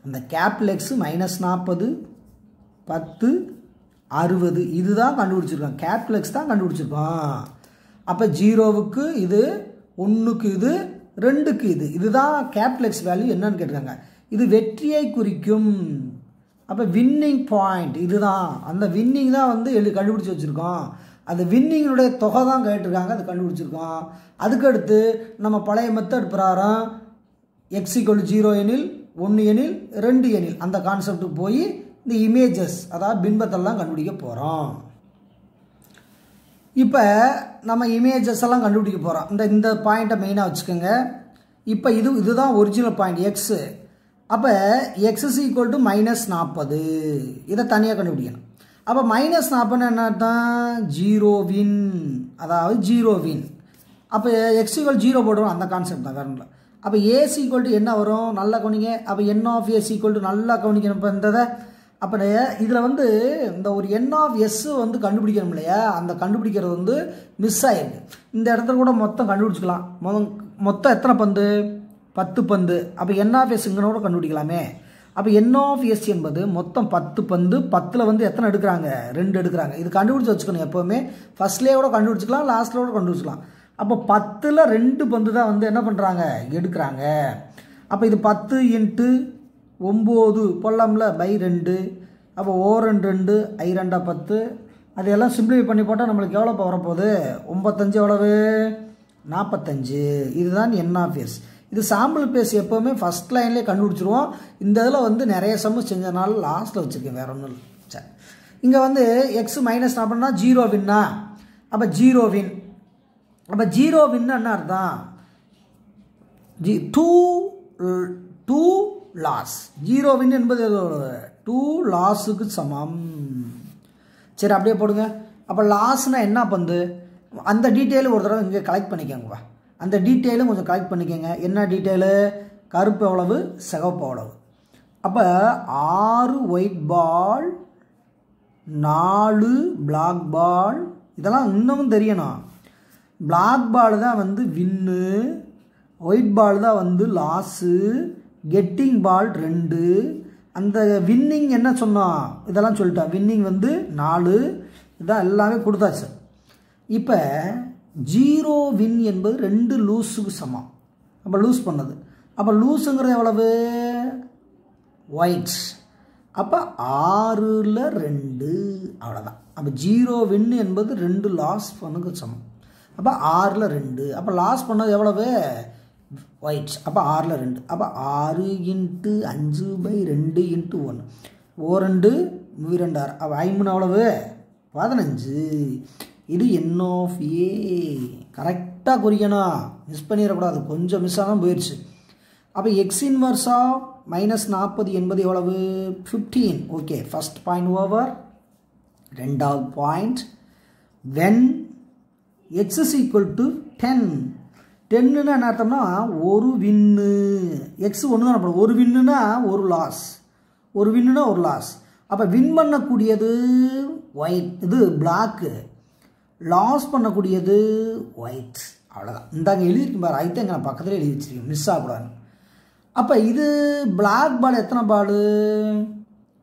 அந்த கேபிட்டல் எக்ஸ் -40, 10, 60 இதுதான் கண்டுபிடிச்சிருக்கோம். கேபிட்டல் எக்ஸ் தான் கண்டுபிடிச்சிருக்கோம். அப்போ 0வுக்கு இது, 1க்கு இது, 2க்கு இது. இதுதான் கேபிட்டல் எக்ஸ் வேல்யூ. என்னன்னு கேட்டிருக்காங்க, இது வெற்றியை குறிக்கும். அப்போ வின்னிங் பாயிண்ட் இதுதான். அந்த வின்னிங் தான் வந்து கண்டுபிடிச்சி வச்சுருக்கோம். அந்த வின்னிங்களுடைய தொகை தான் கேட்டிருக்காங்க, அது கண்டுபிடிச்சிருக்கோம். அதுக்கடுத்து நம்ம பழைய மெத்தட் பிரகாரம் எக்ஸ் ஈக்குவல் 0 எனில், 1 எனில், 2 எனில் அந்த கான்செப்டுக்கு போய் இந்த இமேஜஸ், அதாவது பின்பத்தெல்லாம் கண்டுபிடிக்க போகிறோம். இப்போ நம்ம இமேஜஸ் எல்லாம் கண்டுபிடிக்க போகிறோம். இந்த பாயிண்ட்டை மெயினாக வச்சுக்கோங்க. இப்போ இதுதான் ஒரிஜினல் பாயிண்ட் எக்ஸு. அப்போ எக்ஸ் இஸ் ஈக்குவல் டு -40, இதை தனியாக கண்டுபிடிக்கணும். அப்போ -40 என்ன அர்த்தம்? 0 வின், அதாவது 0 வின். அப்போ எக்ஸ் ஈக்குவல் 0 போடுவோம், அந்த கான்செப்ட் தான், வேற இல்லை. அப்போ ஏஸ் ஈக்குவல் டு என்ன வரும்? நல்லா கவனிங்க. அப்போ என் ஆஃப் எஸ் ஈக்குவல் டு நல்லா கவனிக்கணும். இப்போ இந்த அப்போ இதில் வந்து இந்த ஒரு என் ஆஃப் எஸ் வந்து கண்டுபிடிக்கணும் இல்லையா, அந்த கண்டுபிடிக்கிறது வந்து மிஸ் ஆயிருக்கு. இந்த இடத்துல கூட மொத்தம் கண்டுபிடிச்சிக்கலாம். மொத்தம் எத்தனை பந்து? 10 பந்து. அப்போ n ஆஃப் எஸ்ங்கிறத கண்டுபிடிக்கலாமே. அப்போ n ஆஃப் எஸ் என்பது மொத்தம் 10 பந்து, 10ல் வந்து எத்தனை எடுக்கிறாங்க, 2 எடுக்கிறாங்க. இது கண்டுபிடிச்சி வச்சுக்கணும். எப்போவுமே ஃபர்ஸ்ட்லேயே கூட கண்டுபிடிச்சிக்கலாம், லாஸ்ட்டில் கூட கண்டுபிடிச்சிக்கலாம். அப்போ 10ல் 2 பந்து தான் வந்து என்ன பண்ணுறாங்க, எடுக்கிறாங்க. அப்போ இது 10 × 9 பொல்லாமல பை 2. அப்போ ஓரன் 2 ஐ 2 10. அதையெல்லாம் சிம்பிளிஃபை பண்ணி போட்டால் நம்மளுக்கு எவ்வளோ வரப்போகுது, 95 எவ்வளவு, 45. இதுதான் n ஆஃப் எஸ். இது சாம்பிள் பேஸ் எப்போவுமே ஃபஸ்ட் லைன்லேயே கண்டுபிடிச்சிருவோம். இந்த இதில் வந்து நிறைய சம்மு செஞ்சனால லாஸ்ட்டில் வச்சுருக்கேன், வேறு ஒன்றும் இல்லை. சரி, இங்கே வந்து எக்ஸ் மைனஸ் நான் பண்ணால் 0 வின்னா. அப்போ 0 வின். அப்போ 0 வின்னு என்ன அர்த்தம், 2 லாஸ். 0 வின் என்பது 2 லாஸுக்கு சமம். சரி, அப்படியே போடுங்க. அப்போ லாஸ்னால் என்ன பந்து, அந்த டீட்டெயிலும் ஒரு தடவை இங்கே கலெக்ட் பண்ணிக்கோங்கப்பா. அந்த டீட்டெயிலும் கொஞ்சம் கலெக்ட் பண்ணிக்கோங்க. என்ன டீட்டெயிலு, கருப்பு எவ்வளவு, சிகப்பு எவ்வளவு. அப்போ 6 ஒயிட் பால், 4 பிளாக் பால். இதெல்லாம் இன்னமும் தெரியணும். பிளாக் பால் தான் வந்து வின்னு, ஒயிட் பால் தான் வந்து லாஸு, கெட்டிங் பால் 2. அந்த வின்னிங் என்ன சொன்னோம், இதெல்லாம் சொல்லிட்டோம். வின்னிங் வந்து 4. இதான் எல்லாமே கொடுத்தாச்சு. இப்போ 0 வின் என்பது 2 லூஸுக்கு சமம். அப்போ லூஸ் பண்ணது. அப்போ லூஸுங்கிறது எவ்வளவு, ஒயிட். அப்போ 6ல் 2 அவ்வளோதான். அப்போ 0 வின் என்பது 2 லாஸ் பண்ணுக்கு சமம். அப்போ 6ல் 2. அப்போ லாஸ் பண்ணது எவ்வளவு, ஒயிட். அப்போ 6ல் 2. அப்போ 6 × 5/2 × 1. ஓ2 2 6. அப்போ 5 எவ்வளவு, 15. இது n ஆஃப் ஏ. கரெக்டாக குறிக்கணும், மிஸ் பண்ணிடக்கூடாது. கொஞ்சம் மிஸ் ஆகாமல் போயிடுச்சு. அப்போ எக்ஸ் இன்வர்ஸ் ஆஃப் -40 என்பது எவ்வளவு, 15. Okay, first point over. ரெண்டாவது பாயிண்ட், when X is equal to 10. 10ன்னு என்ன அர்த்தம்னா ஒரு வின்னு. எக்ஸ் ஒன்று தான் போடும். ஒரு வின்னுனா ஒரு லாஸ், ஒரு வின்னுனா ஒரு லாஸ். அப்போ வின் பண்ணக்கூடியது ஒயிட், இது பிளாக்கு. லாஸ் பண்ணக்கூடியது ஒயிட். அவ்வளோதான். இந்தாங்க எழுதியிருக்கேன் பாரு, ஐத்தங்க நான் பக்கத்தில் எழுதி வச்சிருக்கேன், மிஸ் ஆகக்கூடாது. அப்போ இது பிளாக் பால் எத்தனை பால்,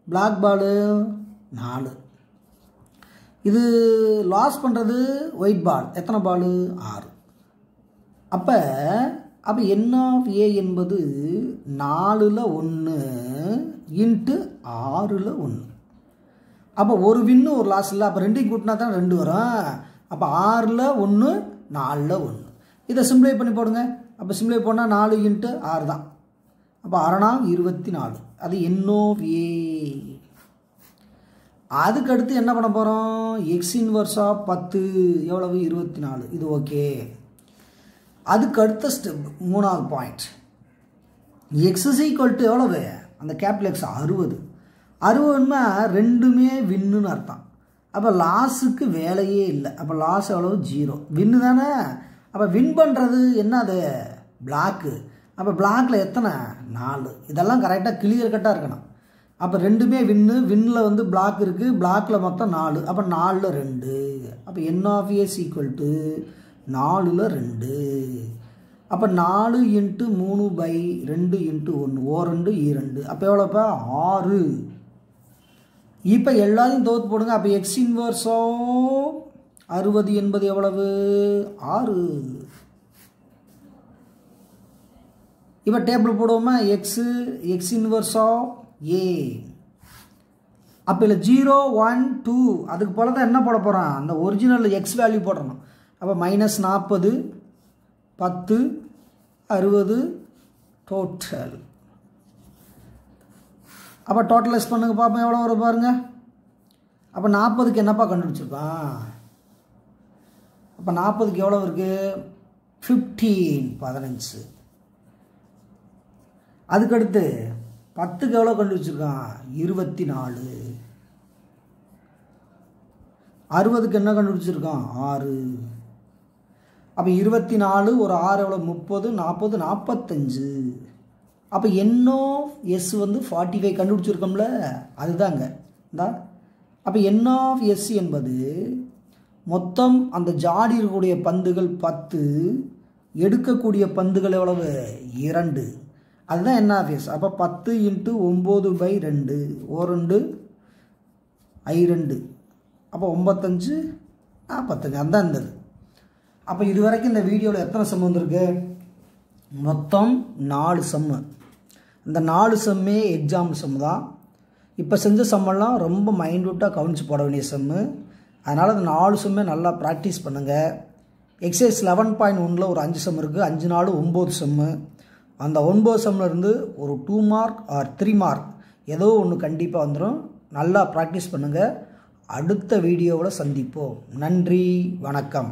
பிளாக் பால் 4. இது லாஸ் பண்ணுறது ஒயிட் பால் எத்தனை பால், 6. அப்போ n ஆஃப் ஏ என்பது 4ல் 1 × 6ல் 1. அப்போ ஒரு வின்னு ஒரு லாஸ் இல்லை. அப்போ 2 கூட்டினா தான் 2 வரும். அப்போ 6ல் 1 4ல் 1. இதை சிம்பிளை பண்ணி போடுங்க. அப்போ சிம்பிளை போனால் 4 × 6 தான். அப்போ 6 24. அது n ஆஃப் ஏ. அதுக்கடுத்து என்ன பண்ண போகிறோம், எக்ஸ் இன்வர்ஸ் ஆஃப் 10 எவ்வளவு, 24. இது ஓகே. அதுக்கு அடுத்த ஸ்டெப், மூணாவது point, X is equal to எவ்வளவு, அந்த கேபிட்டல் எக்ஸ் 60. 60ன்னா ரெண்டுமே வின்னுன்னு அர்த்தம். அப்போ லாஸுக்கு வேலையே இல்லை. அப்போ லாஸ் எவ்வளவு, 0. வின்னு தானே. அப்போ வின் பண்ணுறது என்னது, பிளாக்கு. அப்போ பிளாக்கில் எத்தனை, 4. இதெல்லாம் கரெக்டாக கிளியர் கட்டாக இருக்கணும். அப்போ ரெண்டுமே வின்னு, வின்னில் வந்து பிளாக் இருக்குது, பிளாக்கில் மொத்தம் 4. அப்போ 4ல் 2. அப்போ n of A equal to 4ல் 2. அப்போ 4 × 3/2 × 1. ஓ2 2. அப்போ எவ்வளோப்பா, 6. இப்போ எல்லாத்தையும் தோற்று போடுங்க. அப்போ எக்ஸ் இன்வர்ஸோ 60 என்பது எவ்வளவு, 6. இப்போ டேபிள் போடுவோமா, எக்ஸ் இன்வர்ஸோ ஏ. அப்போ இல்லை 0 1 2 அதுக்கு போல தான் என்ன போட போகிறான், அந்த ஒரிஜினல் எக்ஸ் வேல்யூ போடணும். அப்போ -40 10 60 டோட்டல். அப்போ டோட்டலைஸ் பண்ணுங்க பார்ப்போம் எவ்வளோ வரும் பாருங்க. அப்போ 40க்கு என்னப்பா கண்டுபிடிச்சிருக்கான். அப்போ 40க்கு எவ்வளோ இருக்குது, 15. அதுக்கடுத்து 10க்கு எவ்வளோ கண்டுபிடிச்சிருக்கான், 24. 60க்கு என்ன கண்டுபிடிச்சிருக்கான், 6. அப்போ 24 ஒரு 6 எவ்வளோ, 30 40 45. அப்போ n ஆஃப் எஸ் வந்து 45 கண்டுபிடிச்சிருக்கோம்ல, அதுதாங்க இந்தா. அப்போ n ஆஃப் எஸ் என்பது மொத்தம் அந்த ஜாடி இருக்கக்கூடிய பந்துகள் 10, எடுக்கக்கூடிய பந்துகள் எவ்வளவு 2. அதுதான் NRS. அப்போ 10 × 9/2 1 I2. அப்போ 95 45 அதுதான் இருந்தது. அப்போ இது வரைக்கும் இந்த வீடியோவில் எத்தனை சம் வந்திருக்கு? மொத்தம் 4 சம்மு. இந்த 4 சம்மே எக்ஸாம் சம் தான். இப்போ செஞ்ச சம்மெல்லாம் ரொம்ப மைன்யூட்டாக கவனித்து போட வேண்டிய சம்மு. அதனால் அந்த 4 சம்மே நல்லா ப்ராக்டிஸ் பண்ணுங்கள். எக்ஸசைஸ் 11.1 ஒரு 5 சம் இருக்குது. 5 4 9 சம்மு. அந்த 9 சம்மில் ஒரு 2 மார்க் ஆர் 3 மார்க் ஏதோ ஒன்று கண்டிப்பாக வந்துடும். நல்லா ப்ராக்டிஸ் பண்ணுங்கள். அடுத்த வீடியோவில் சந்திப்போம். நன்றி, வணக்கம்.